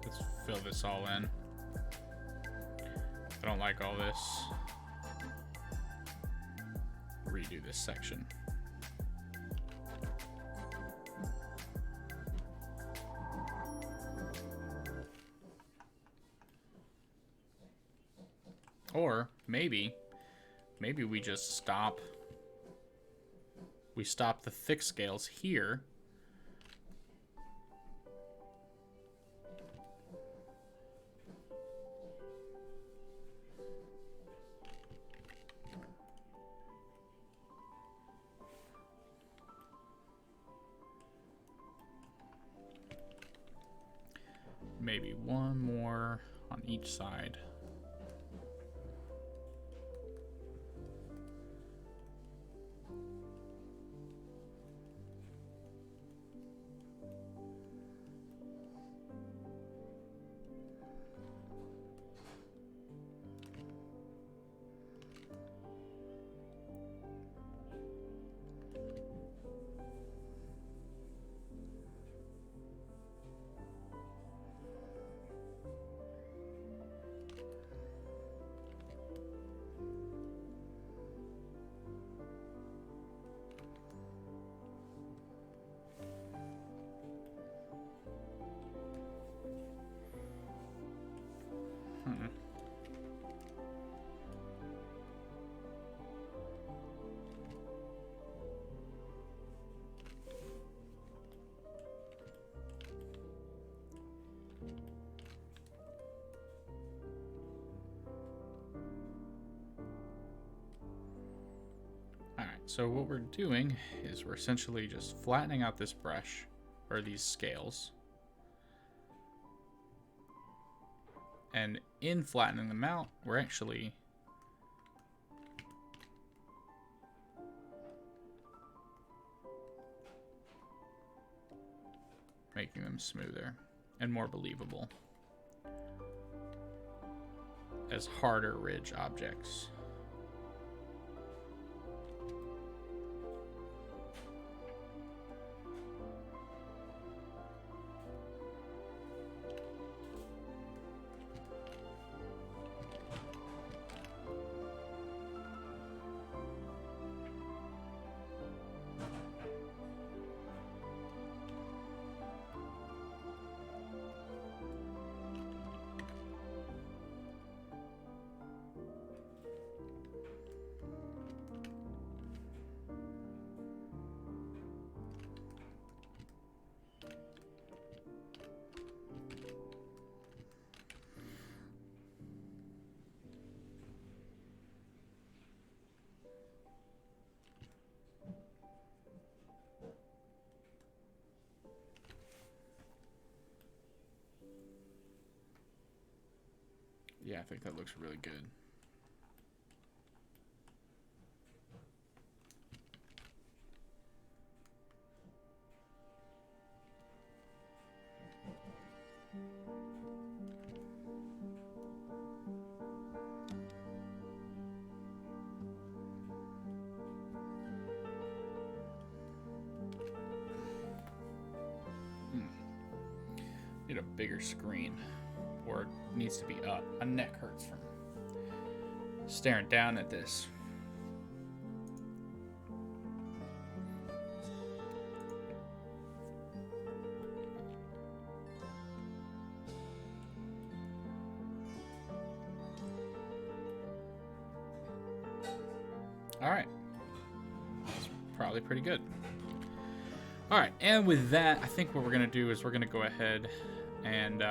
Let's fill this all in. I don't like all this. Redo this section. Or maybe we just stop. We stop the thick scales here. Maybe one more on each side. So what we're doing is we're essentially just flattening out this brush, or these scales. And in flattening them out, we're actually making them smoother and more believable as harder ridge objects. Yeah, I think that looks really good. Need a bigger screen. Or it needs to be up. My neck hurts from staring down at this. All right. That's probably pretty good. All right, and with that, I think what we're going to do is we're going to go ahead and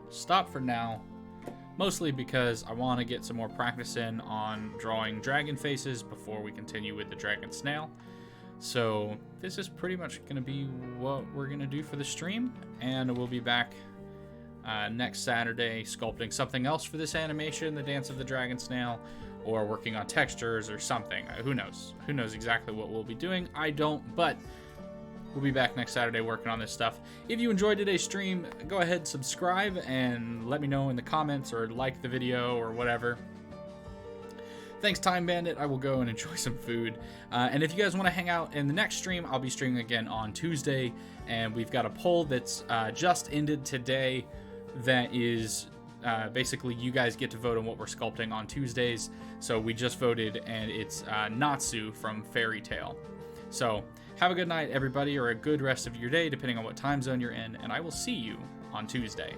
stop for now, mostly because I want to get some more practice in on drawing dragon faces before we continue with the Dragon Snail. So this is pretty much going to be what we're going to do for the stream, and we'll be back next Saturday sculpting something else for this animation, the Dance of the Dragon Snail, or working on textures or something. Who knows? Who knows exactly what we'll be doing? I don't, but we'll be back next Saturday working on this stuff. If you enjoyed today's stream, go ahead, subscribe, and let me know in the comments or like the video or whatever. Thanks, Time Bandit. I will go and enjoy some food. And if you guys want to hang out in the next stream, I'll be streaming again on Tuesday. And we've got a poll that's just ended today that is basically you guys get to vote on what we're sculpting on Tuesdays. So we just voted, and it's Natsu from Fairy Tale. So have a good night, everybody, or a good rest of your day, depending on what time zone you're in, and I will see you on Tuesday.